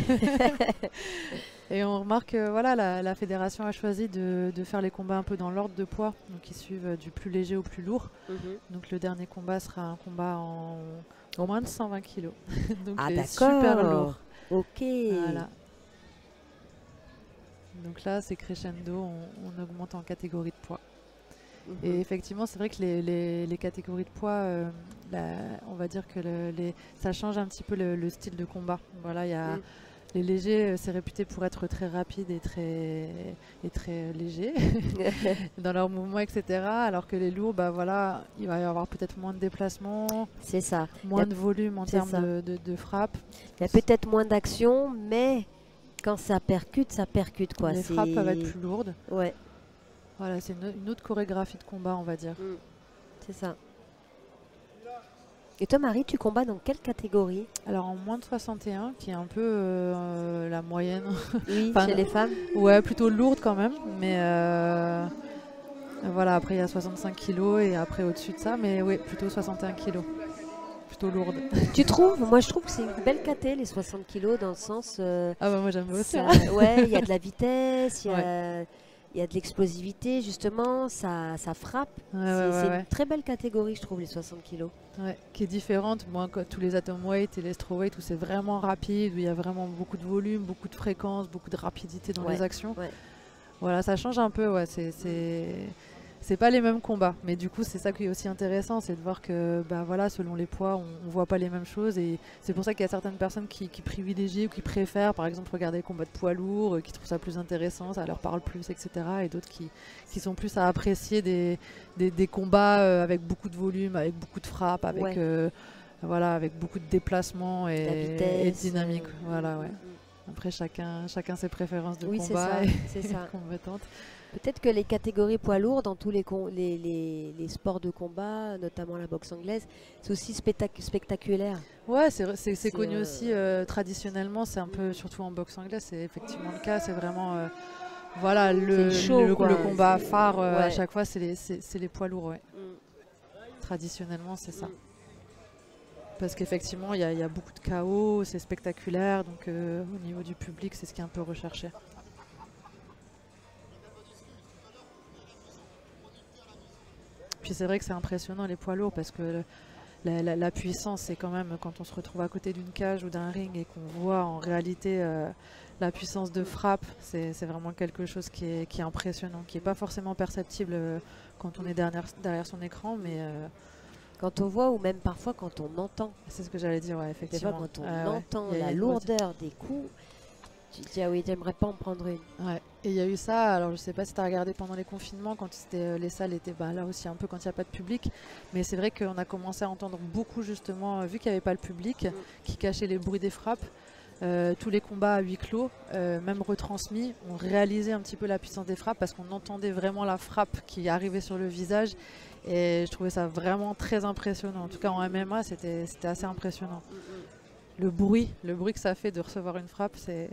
Et on remarque que voilà, la fédération a choisi de faire les combats un peu dans l'ordre de poids. Donc ils suivent du plus léger au plus lourd. Donc le dernier combat sera un combat en moins de 120 kg. Donc Ah il est super lourd. Ok. Voilà. Donc là c'est crescendo, on augmente en catégorie de poids. Et effectivement, c'est vrai que les catégories de poids, on va dire que ça change un petit peu le style de combat. Voilà, il y a les légers, c'est réputé pour être très rapide et très légers dans leurs mouvements, etc. Alors que les lourds, bah voilà, il va y avoir peut-être moins de déplacements, c'est ça. moins de volume en termes de frappe. Il y a peut-être moins d'action, mais quand ça percute quoi. Les frappes peuvent être plus lourdes. Ouais. Voilà, c'est une autre chorégraphie de combat, on va dire. C'est ça. Et toi, Marie, tu combats dans quelle catégorie? Alors en moins de 61, qui est un peu la moyenne. Oui, enfin, chez les femmes. Ouais, plutôt lourde quand même. Mais voilà, après il y a 65 kilos et après au-dessus de ça. Mais oui, plutôt 61 kilos. Plutôt lourde. Tu trouves? Moi, je trouve que c'est une belle caté, les 60 kilos, dans le sens... ah bah moi j'aime aussi. Ouais, il y a de la vitesse, il y a de l'explosivité, justement, ça frappe. C'est une très belle catégorie, je trouve, les 60 kilos. Ouais, qui est différente. Moi, tous les atomweight et les strawweight, où c'est vraiment rapide, où il y a vraiment beaucoup de volume, beaucoup de fréquence, beaucoup de rapidité dans les actions. Voilà, ça change un peu, c'est pas les mêmes combats. Mais du coup, c'est ça qui est aussi intéressant, c'est de voir que bah, voilà, selon les poids, on voit pas les mêmes choses. Et c'est pour ça qu'il y a certaines personnes qui privilégient ou qui préfèrent, par exemple, regarder les combats de poids lourds, qui trouvent ça plus intéressant, ça leur parle plus, etc. Et d'autres qui sont plus à apprécier des combats avec beaucoup de volume, avec beaucoup de frappe, avec, voilà, avec beaucoup de déplacements et de dynamique. Voilà, Après, chacun ses préférences de combat et combattantes. Peut-être que les catégories poids lourds dans tous les sports de combat, notamment la boxe anglaise, c'est aussi spectaculaire. Ouais, c'est connu aussi traditionnellement, c'est un peu, surtout en boxe anglaise, c'est effectivement le cas, c'est vraiment voilà, le combat phare à chaque fois, c'est les poids lourds. Traditionnellement, c'est ça. Parce qu'effectivement, il y a beaucoup de chaos, c'est spectaculaire, donc au niveau du public, c'est ce qui est un peu recherché. Puis c'est vrai que c'est impressionnant les poids lourds parce que la puissance, c'est quand même quand on se retrouve à côté d'une cage ou d'un ring et qu'on voit en réalité la puissance de frappe, c'est vraiment quelque chose qui est impressionnant, qui n'est pas forcément perceptible quand on est derrière son écran, mais quand on voit ou même parfois quand on entend. C'est ce que j'allais dire, effectivement. Des fois, quand on entend la lourdeur des coups, tu te dis ah oui, j'aimerais pas en prendre une. Ouais. Et il y a eu ça, alors je sais pas si tu as regardé pendant les confinements, quand les salles étaient là aussi un peu quand il n'y a pas de public, mais c'est vrai qu'on a commencé à entendre beaucoup justement, vu qu'il n'y avait pas le public, qui cachait les bruits des frappes. Tous les combats à huis clos, même retransmis, on réalisait un petit peu la puissance des frappes parce qu'on entendait vraiment la frappe qui arrivait sur le visage et je trouvais ça vraiment très impressionnant. En tout cas en MMA, c'était assez impressionnant. Le bruit que ça fait de recevoir une frappe, c'est...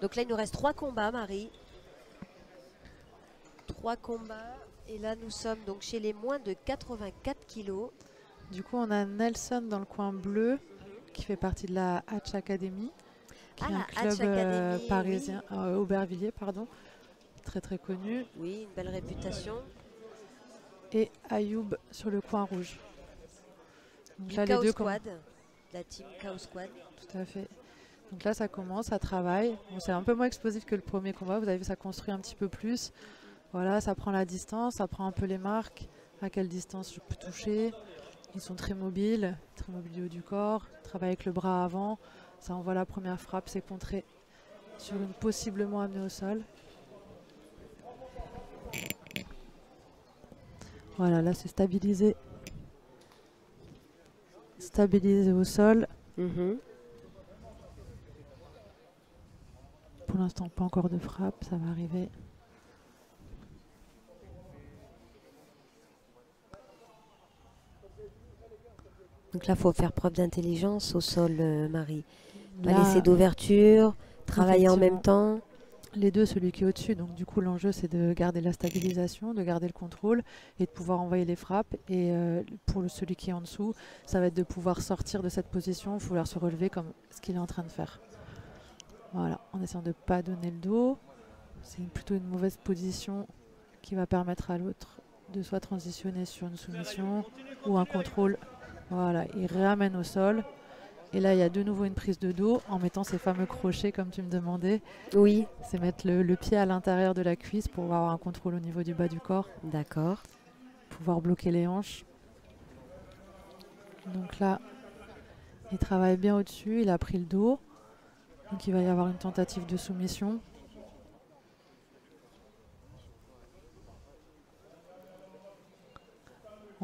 Donc là, il nous reste 3 combats, Marie. 3 combats. Et là, nous sommes donc chez les moins de 84 kilos. Du coup, on a Nelson dans le coin bleu, qui fait partie de la Hatch Academy, qui est un club parisien, Aubervilliers, pardon, très très connu. Oui, une belle réputation. Et Ayoub sur le coin rouge. Donc du là, Chaos les deux Squad, la team Chaos Squad. Tout à fait. Donc là, ça commence, ça travaille. Bon, c'est un peu moins explosif que le premier combat. Vous avez vu, ça construit un petit peu plus. Voilà, ça prend la distance, ça prend un peu les marques. À quelle distance je peux toucher. Ils sont très mobiles du haut du corps, ils travaillent avec le bras avant. Ça envoie la première frappe, c'est contré sur une possiblement amenée au sol. Voilà, là c'est stabilisé. Stabilisé au sol. Pour l'instant, pas encore de frappe, ça va arriver. Donc là, il faut faire preuve d'intelligence au sol, Marie. Pas Là, laisser d'ouverture, travailler en même temps. Les deux, celui qui est au-dessus. Donc du coup, l'enjeu, c'est de garder la stabilisation, de garder le contrôle et de pouvoir envoyer les frappes. Et pour celui qui est en dessous, ça va être de pouvoir sortir de cette position, pouvoir se relever comme ce qu'il est en train de faire. Voilà, en essayant de ne pas donner le dos. C'est plutôt une mauvaise position qui va permettre à l'autre de soit transitionner sur une soumission ou un contrôle. Voilà, il réamène au sol. Et là, il y a de nouveau une prise de dos en mettant ces fameux crochets, comme tu me demandais. Oui. C'est mettre le pied à l'intérieur de la cuisse pour avoir un contrôle au niveau du bas du corps. D'accord. Pouvoir bloquer les hanches. Donc là, il travaille bien au-dessus. Il a pris le dos. Donc il va y avoir une tentative de soumission.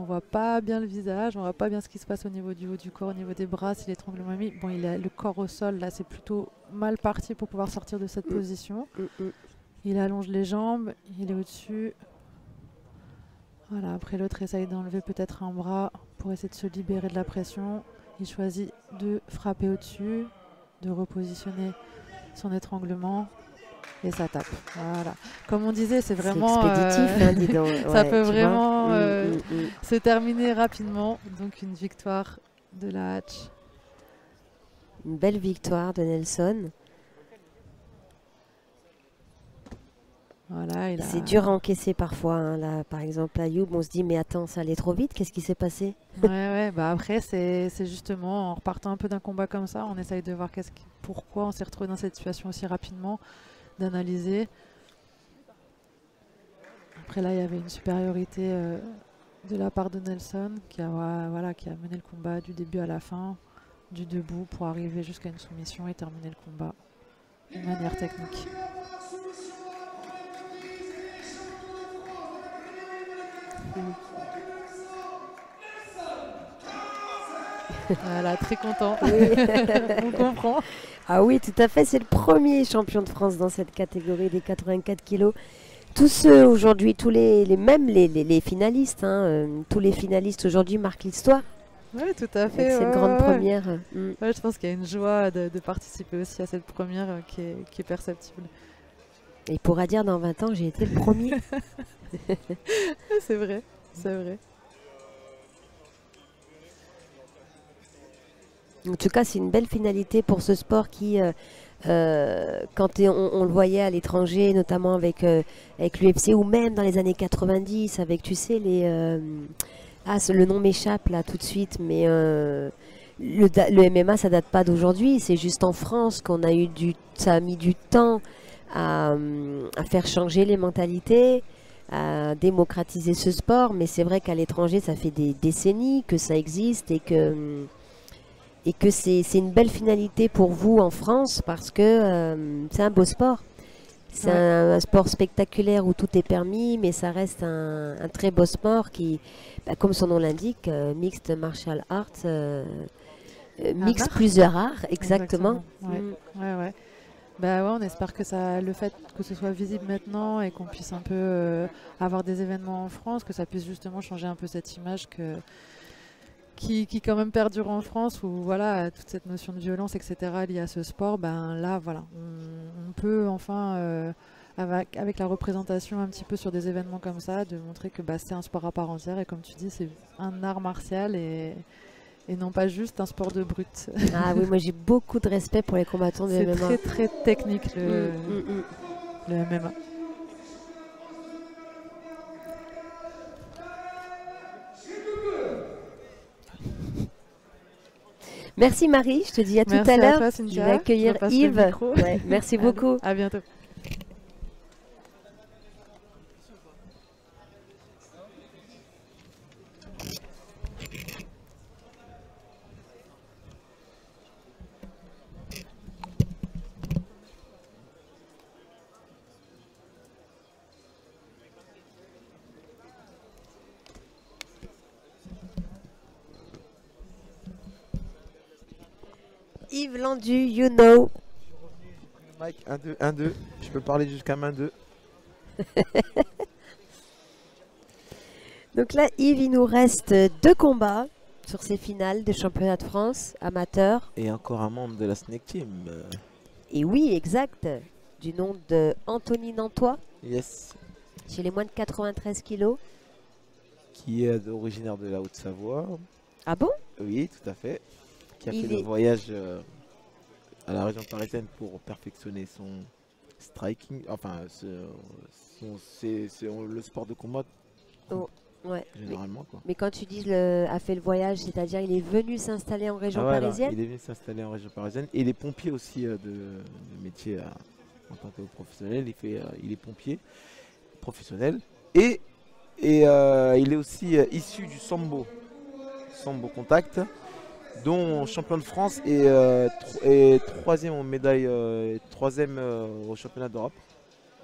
On voit pas bien le visage, on voit pas bien ce qui se passe au niveau du haut du corps, au niveau des bras, si l'étranglement est mis. Bon, il a le corps au sol, là c'est plutôt mal parti pour pouvoir sortir de cette position. Il allonge les jambes, il est au-dessus. Voilà, après l'autre essaye d'enlever peut-être un bras pour essayer de se libérer de la pression. Il choisit de frapper au-dessus, de repositionner son étranglement. Et ça tape. Voilà. Comme on disait, c'est vraiment. C'est expéditif, hein, dis donc. Ça Ouais, peut tu vraiment vois. se terminer rapidement. Donc une victoire de la Hatch. Une belle victoire de Nelson. Voilà, C'est dur à encaisser parfois. Hein, là, par exemple, Ayoub, on se dit mais attends, ça allait trop vite. Qu'est-ce qui s'est passé? Ouais, bah après, c'est justement en repartant un peu d'un combat comme ça, on essaye de voir pourquoi on s'est retrouvé dans cette situation aussi rapidement, d'analyser. Après là, il y avait une supériorité de la part de Nelson qui a mené le combat du début à la fin, du debout pour arriver jusqu'à une soumission et terminer le combat de manière technique. Voilà, très content. Oui. On comprend. Ah oui, tout à fait. C'est le premier champion de France dans cette catégorie des 84 kilos. Tous ceux aujourd'hui, même les finalistes, hein, tous les finalistes aujourd'hui marquent l'histoire. Oui, tout à fait. Avec cette grande première. Ouais, je pense qu'il y a une joie de participer aussi à cette première qui est perceptible. Et il pourra dire dans 20 ans, j'ai été le premier. C'est vrai, c'est vrai. En tout cas, c'est une belle finalité pour ce sport qui, quand on le voyait à l'étranger, notamment avec l'UFC ou même dans les années 90, avec, tu sais, le nom m'échappe là tout de suite, mais le MMA, ça date pas d'aujourd'hui, c'est juste en France ça a mis du temps à faire changer les mentalités, à démocratiser ce sport, mais c'est vrai qu'à l'étranger, ça fait des décennies que ça existe et que c'est une belle finalité pour vous en France parce que c'est un beau sport. C'est un sport spectaculaire où tout est permis, mais ça reste un très beau sport qui, comme son nom l'indique, mixed martial arts, mixe plusieurs arts, exactement. Ouais. Bah ouais, on espère que le fait que ce soit visible maintenant et qu'on puisse un peu avoir des événements en France, que ça puisse justement changer un peu cette image qui quand même perdure en France, où voilà, toute cette notion de violence, etc. liée à ce sport, ben là, voilà, on peut enfin, avec la représentation un petit peu sur des événements comme ça, de montrer que c'est un sport à part entière, et comme tu dis, c'est un art martial et non pas juste un sport de brut. Ah oui, moi j'ai beaucoup de respect pour les combattants de MMA. C'est très très technique le MMA. Merci Marie, je te dis à tout à l'heure. Je vais accueillir Yves. Ouais, merci beaucoup. À bientôt. Yves Landu, you know. Mike, 1-2, 1-2. Je peux parler jusqu'à main 2. Donc là, Yves, il nous reste 2 combats sur ces finales des championnats de France amateurs. Et encore un membre de la Snake Team. Et oui, exact. Du nom de Anthony Nantois, Yes. chez les moins de 93 kilos. Qui est originaire de la Haute-Savoie. Ah bon? Oui, tout à fait. Qui a Il fait le est- voyage à la région parisienne pour perfectionner son striking. Enfin, c'est le sport de combat Ouais. généralement. Quoi. Mais quand tu dis a fait le voyage, c'est-à-dire il est venu s'installer en région Ah, voilà, parisienne? il est venu s'installer en région parisienne. Et il est pompier aussi de métier en tant que professionnel. Il est pompier professionnel. Et il est aussi issu du sambo contact, dont champion de France et troisième en médaille, troisième au championnat d'Europe.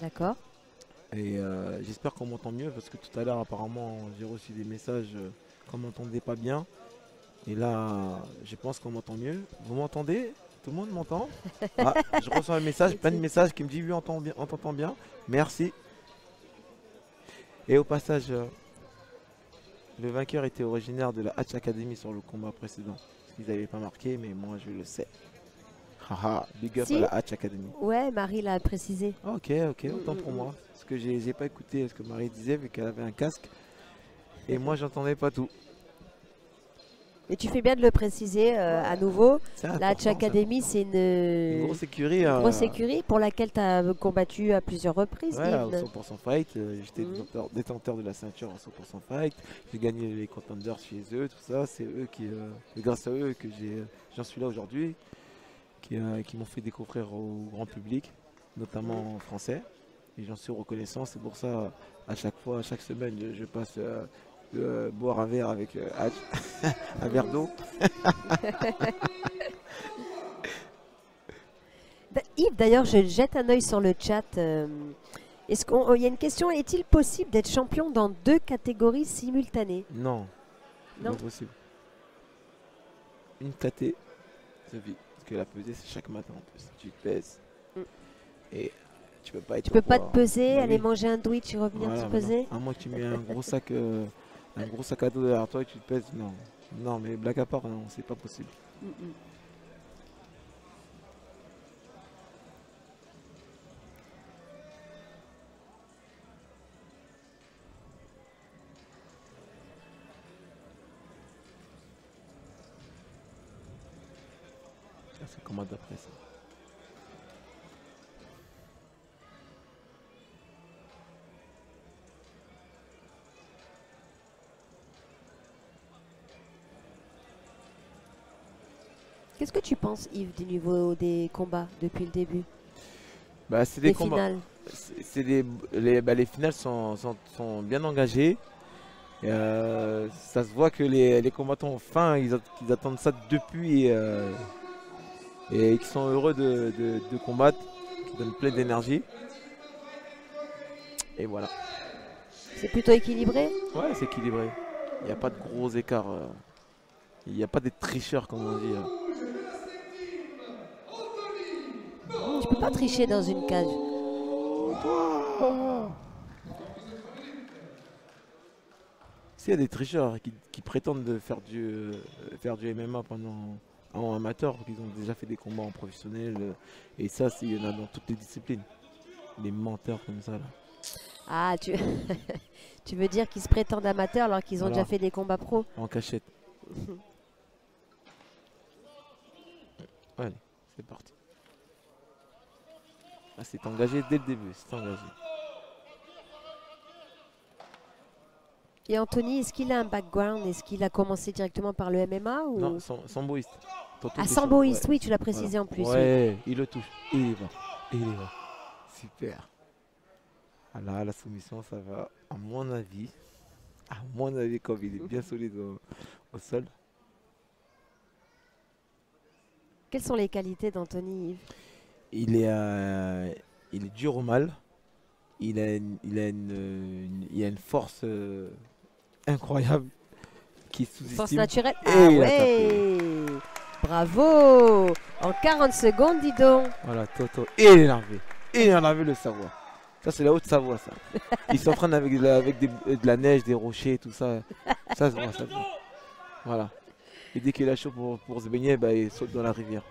D'accord. Et j'espère qu'on m'entend mieux parce que tout à l'heure apparemment j'ai reçu des messages qu'on m'entendait pas bien. Et là je pense qu'on m'entend mieux. Vous m'entendez? Tout le monde m'entend? Ah, je reçois un message, plein de messages qui me disent oui on t'entend bien. Merci. Et au passage, le vainqueur était originaire de la Hatch Academy sur le combat précédent. Ils n'avaient pas marqué mais moi je le sais. Haha, big up Si. à la Hatch Academy. Ouais, Marie l'a précisé. Ok, autant pour moi. Parce que j'ai pas écouté ce que Marie disait vu qu'elle avait un casque. Et moi j'entendais pas tout. Mais tu fais bien de le préciser à nouveau. C'est La important, Hatch Academy, c'est une une grosse écurie. grosse écurie pour laquelle tu as combattu à plusieurs reprises, Ouais, au Yves. 100% fight. J'étais Mhm. détenteur de la ceinture en 100% fight. J'ai gagné les contenders chez eux, tout ça. C'est eux c'est grâce à eux que j'en suis là aujourd'hui. Qui m'ont fait découvrir au grand public, notamment en français. Et j'en suis reconnaissant. C'est pour ça, à chaque fois, chaque semaine, je passe boire un verre avec Hatch, un verre d'eau. Yves, d'ailleurs, je jette un œil sur le chat. Il y a une question, est-il possible d'être champion dans 2 catégories simultanées? Non, Non. pas possible. Une KT, c'est vite. Parce que la pesée, c'est chaque matin en plus. Tu te pèses. Mm. Et tu peux pas être Tu au peux pas poids. te peser, Bah aller oui. manger un sandwich et revenir Voilà, te bah peser? non. À moins que tu mets un gros sac à dos derrière toi et que tu te pèses. Non. Non, mais blague à part, non, c'est pas possible. Mm, mm. Ça, c'est comment d'après ça. Qu'est-ce que tu penses, Yves, du niveau des combats depuis le début? Bah, c'est des Des combats. finales. Les finales sont bien engagées. Ça se voit que les combattants ont faim, qu'ils attendent ça depuis et qu'ils sont heureux de combattre, qui donnent plein d'énergie. Et voilà. C'est plutôt équilibré? Ouais, c'est équilibré. Il n'y a pas de gros écarts. Il n'y a pas des tricheurs, comme on dit. Tu peux pas tricher dans une cage. S'il y a des tricheurs qui prétendent de faire du MMA en amateur, qu'ils ont déjà fait des combats en professionnel, et ça, il y en a dans toutes les disciplines. Des menteurs comme ça, là. Ah, tu veux dire qu'ils se prétendent amateurs alors qu'ils ont Voilà. déjà fait des combats pro? En cachette. Allez, c'est parti. Ah, c'est engagé dès le début, c'est engagé. Et Anthony, est-ce qu'il a un background? Est-ce qu'il a commencé directement par le MMA ou... Non, samboïste. Ah, samboïste, oui, tu l'as précisé en plus. oui. Ouais, il le touche. Et il est bas. Et il est bas. Super. Ah là, la soumission, ça va, à mon avis, comme il est bien solide au sol. Quelles sont les qualités d'Anthony, Yves? Il est dur au mal. Il a une force incroyable qui est Force sous-estime. naturelle? Et Ah il a ouais! Bravo. En 40 secondes, dis donc. Voilà, Toto. Et énervé. Et énervé le Savoie. Ça, c'est la Haute-Savoie, ça. Il s'entraîne avec, de la neige, des rochers, tout ça. Ça se voit, ça se voit. Voilà. Et dès qu'il a chaud pour se baigner, bah, il saute dans la rivière.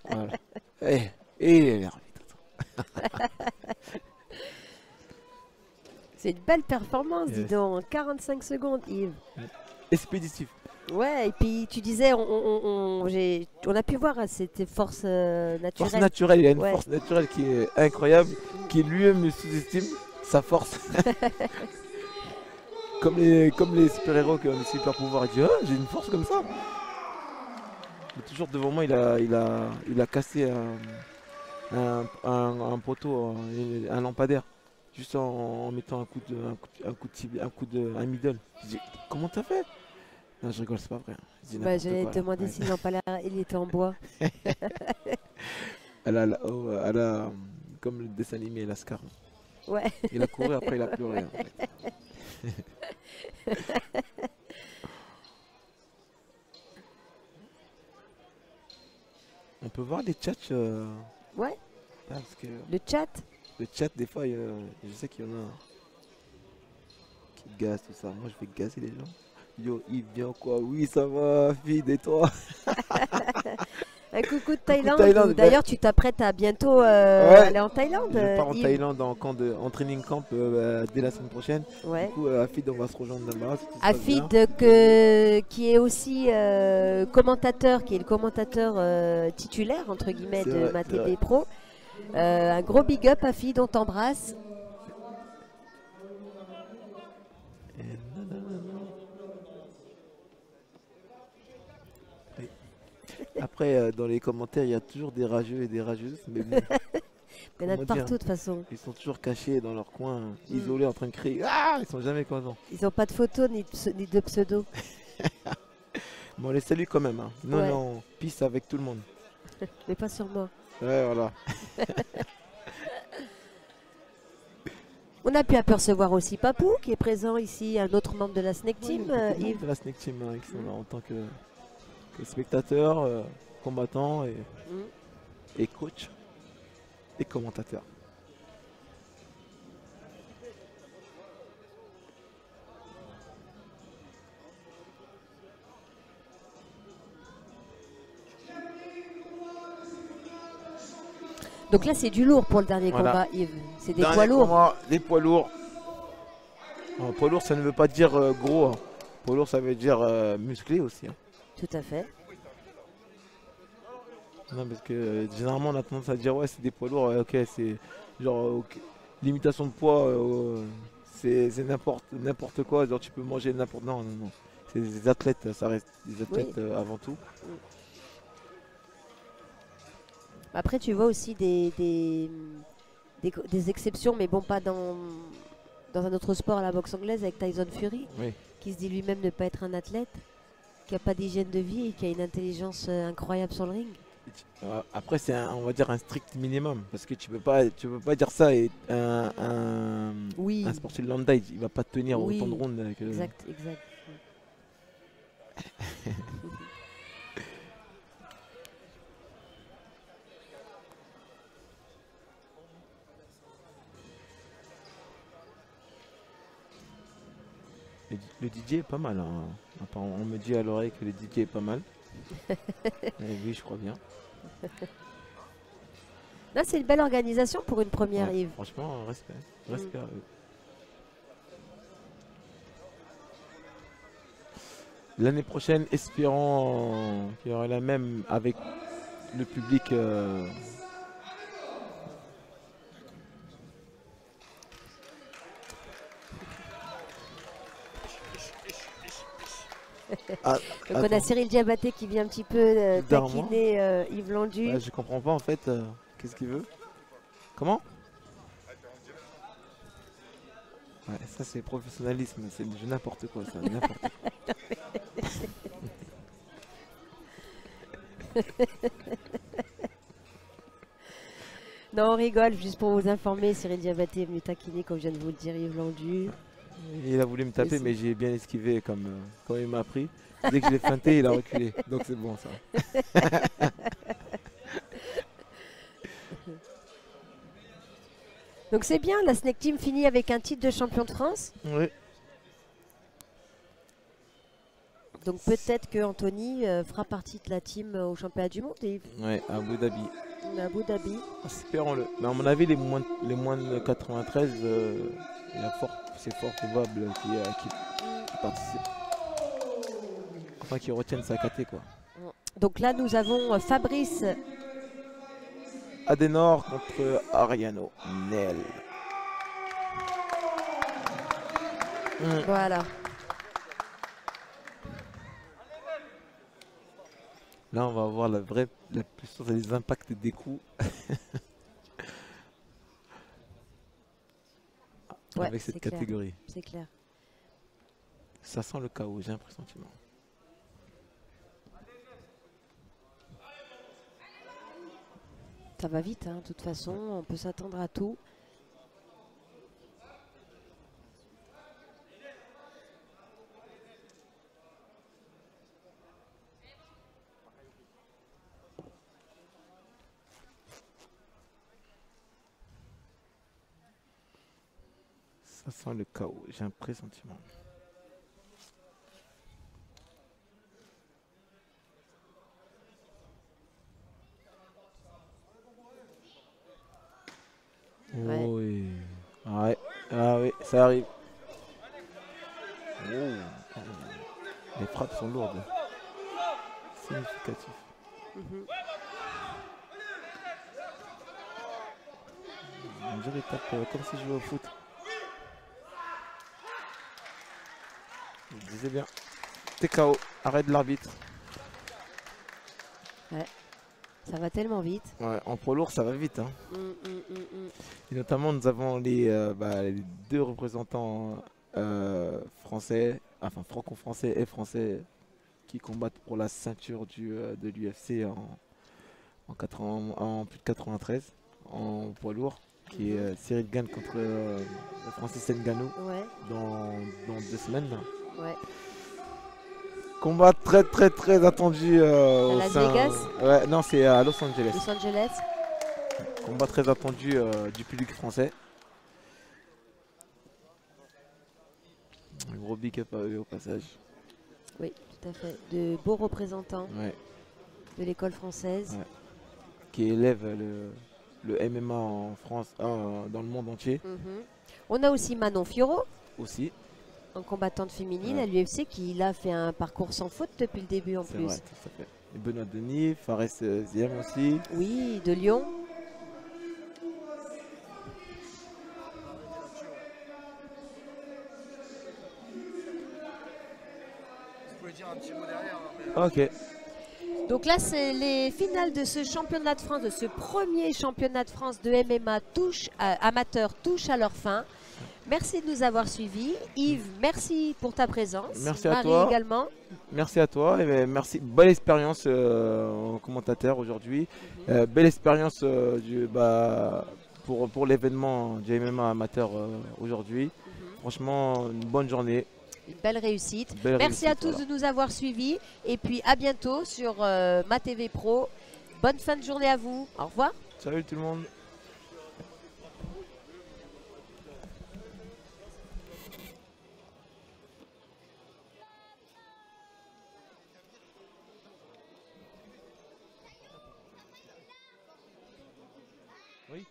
Voilà. Et il est énervé, Toto. C'est une belle performance, dis Yes. donc. En 45 secondes, Yves. Expéditif. Ouais, et puis tu disais, on a pu voir cette force naturelle. Force naturelle, il a une Ouais. force naturelle qui est incroyable, qui lui-même sous-estime sa force. comme les super-héros qui ont des super pouvoirs. Il dit, ah, j'ai une force comme ça. Mais toujours devant moi, il a cassé un poteau, un lampadaire, juste en mettant un middle. Je dis, comment t'as fait? Non, je rigole, c'est pas vrai. Je dis Bah, n'importe j'allais quoi, te là. demander Ouais. si lampadaire, il était en bois. Elle a, comme le dessin animé, Lascar. Ouais. Il a couru, après il a pleuré. En fait. On peut voir les chats. Ouais, Parce que le chat. le chat, des fois, je sais qu'il y en a qui gazent tout ça. Moi, je vais gazer les gens. Yo, Yves, bien quoi? Oui, ça va, fille, et toi? Un coucou de Thaïlande. Thaïlande, Où D'ailleurs, tu t'apprêtes à bientôt Ouais. aller en Thaïlande. Je pars en Yves. Thaïlande en training camp dès la semaine prochaine. Ouais. Du coup, Afid, on va se rejoindre là-bas. si tout se passe Afid, bien. qui est aussi commentateur, qui est le commentateur titulaire, entre guillemets, C'est de vrai, ma c'est TV vrai. Pro. Un gros big up, Afid, on t'embrasse. Et nanana. Oui. Après, dans les commentaires, il y a toujours des rageux et des rageuses. Mais bon, Il y en a de comment dire, partout, de toute façon. ils sont toujours cachés dans leur coin, isolés, en train de crier. Ah, ils sont jamais contents. Ils n'ont pas de photos ni de pseudo. Bon, on les salue quand même. Hein. Non, Ouais. non, peace avec tout le monde. Mais pas sur moi. Ouais, voilà. On a pu apercevoir aussi Papou, qui est présent ici, un autre membre de la Snake Team, Yves. De la Snake Team, hein, qui sont là en tant que spectateurs, combattants et coach et commentateurs. Donc là, c'est du lourd pour le dernier Voilà. combat, Yves. C'est des Dernier poids lourds. combat, des poids lourds. Poids lourd, ça ne veut pas dire gros. Hein. Poids lourd, ça veut dire musclé aussi. Hein. Tout à fait. Non, parce que généralement, on a tendance à dire, ouais, c'est des poids lourds. Ouais, ok, c'est genre, ok, limitation de poids, c'est n'importe quoi. Genre, tu peux manger n'importe. Non, non, non. C'est des athlètes, ça reste des athlètes avant tout. Après, tu vois aussi des exceptions, mais bon, pas dans un autre sport, la boxe anglaise, avec Tyson Fury, Oui. qui se dit lui-même ne pas être un athlète, qui n'a pas d'hygiène de vie et qui a une intelligence incroyable sur le ring. Après, c'est on va dire un strict minimum. Parce que tu peux pas dire ça et Oui, un sportif lambda, il va pas tenir Oui. autant de rondes. Que... exact, exact. Le DJ est pas mal. Hein. On me dit à l'oreille que le DJ est pas mal. Oui, je crois bien. Là, c'est une belle organisation pour une première, Ouais, Yves. franchement, respect. Respect à eux. L'année prochaine, espérons qu'il y aura la même avec le public. Ah, Donc on a attends. Cyril Diabaté qui vient un petit peu Derrière taquiner Yves Landu. Ouais, je comprends pas en fait. Qu'est-ce qu'il veut? Comment? Ouais, ça c'est professionnalisme, c'est du n'importe quoi ça, n'importe quoi. Non, on rigole, juste pour vous informer, Cyril Diabaté est venu taquiner, comme je viens de vous le dire, Yves Landu. Il a voulu me taper, mais j'ai bien esquivé comme il m'a pris. Dès que je l'ai feinté, il a reculé. Donc c'est bon ça. Donc c'est bien, la Snake Team finit avec un titre de champion de France. Oui. Donc peut-être que Anthony fera partie de la team au championnat du monde, Yves. Ouais, à Abu Dhabi. À Abu Dhabi. Espérons-le. Mais à mon avis, les moins de 93, c'est fort probable qu'il participe. Enfin, qu'il retienne sa caté, quoi. Donc là, nous avons Fabrice Adenor contre Ariano Nel. Voilà. Là, on va voir la puissance et les impacts des coups. Ouais, avec cette c'est clair. catégorie. C'est clair. Ça sent le chaos, j'ai un pressentiment. Ça va vite, hein, de toute façon, on peut s'attendre à tout. Ça sent le chaos, j'ai un pressentiment. Ouais. Oh oui. Ouais. Ah oui, ça arrive. Oh. Les frappes sont lourdes. Significatif. Mhm. On dirait qu'il tape comme si je jouais au foot. Je disais bien. T'es KO. Arrête l'arbitre. Ça va tellement vite. Ouais, en pro lourd, ça va vite. Hein. Mm. Et notamment, nous avons les 2 représentants français, enfin franco-français et français, qui combattent pour la ceinture de l'UFC en plus de 93, en poids lourd, qui est Cyril Gane contre Francis Ngannou Ouais, dans 2 semaines. ouais. Combat très attendu au Las sein... Vegas Ouais, non, c'est à Los Angeles. Los Angeles. Combat très attendu du public français. Un gros big up à eux au passage. Oui, tout à fait. De beaux représentants Ouais. de l'école française. Ouais. Qui élève le MMA en France, dans le monde entier Mhm. On a aussi Manon Fiorot, aussi. en combattante féminine Ouais. à l'UFC, qui là fait un parcours sans faute depuis le début en C'est plus. vrai, tout à fait. Et Benoît Denis, Fares Ziem aussi. Oui, de Lyon. Vous pouvez dire un petit mot derrière. Mais, Ok. Donc là, c'est les finales de ce championnat de France, de ce premier championnat de France de MMA amateur touchent à leur fin. Merci de nous avoir suivis. Yves, merci pour ta présence. Merci à Marie toi. également. Merci à toi et merci. Belle expérience en commentateur aujourd'hui. Belle expérience pour l'événement du MMA amateur aujourd'hui. Franchement, une bonne journée. Une belle réussite. Belle Merci à réussite, tous voilà. de nous avoir suivis. Et puis à bientôt sur Ma TV Pro. Bonne fin de journée à vous. Au revoir. Salut tout le monde. Oui.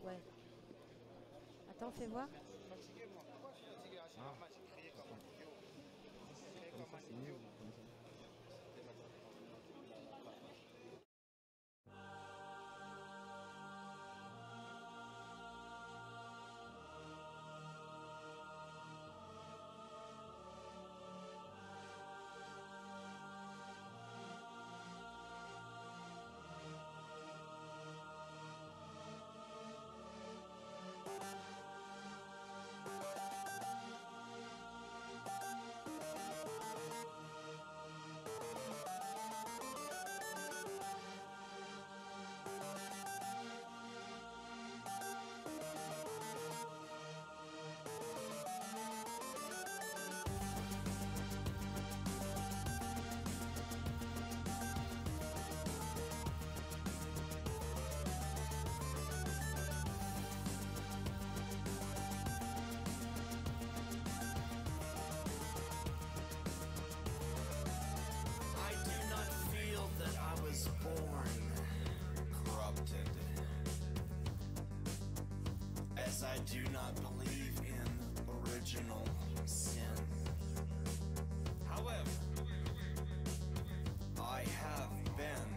Ouais. Attends, fais voir. 'cause I do not believe in original sin. However, I have been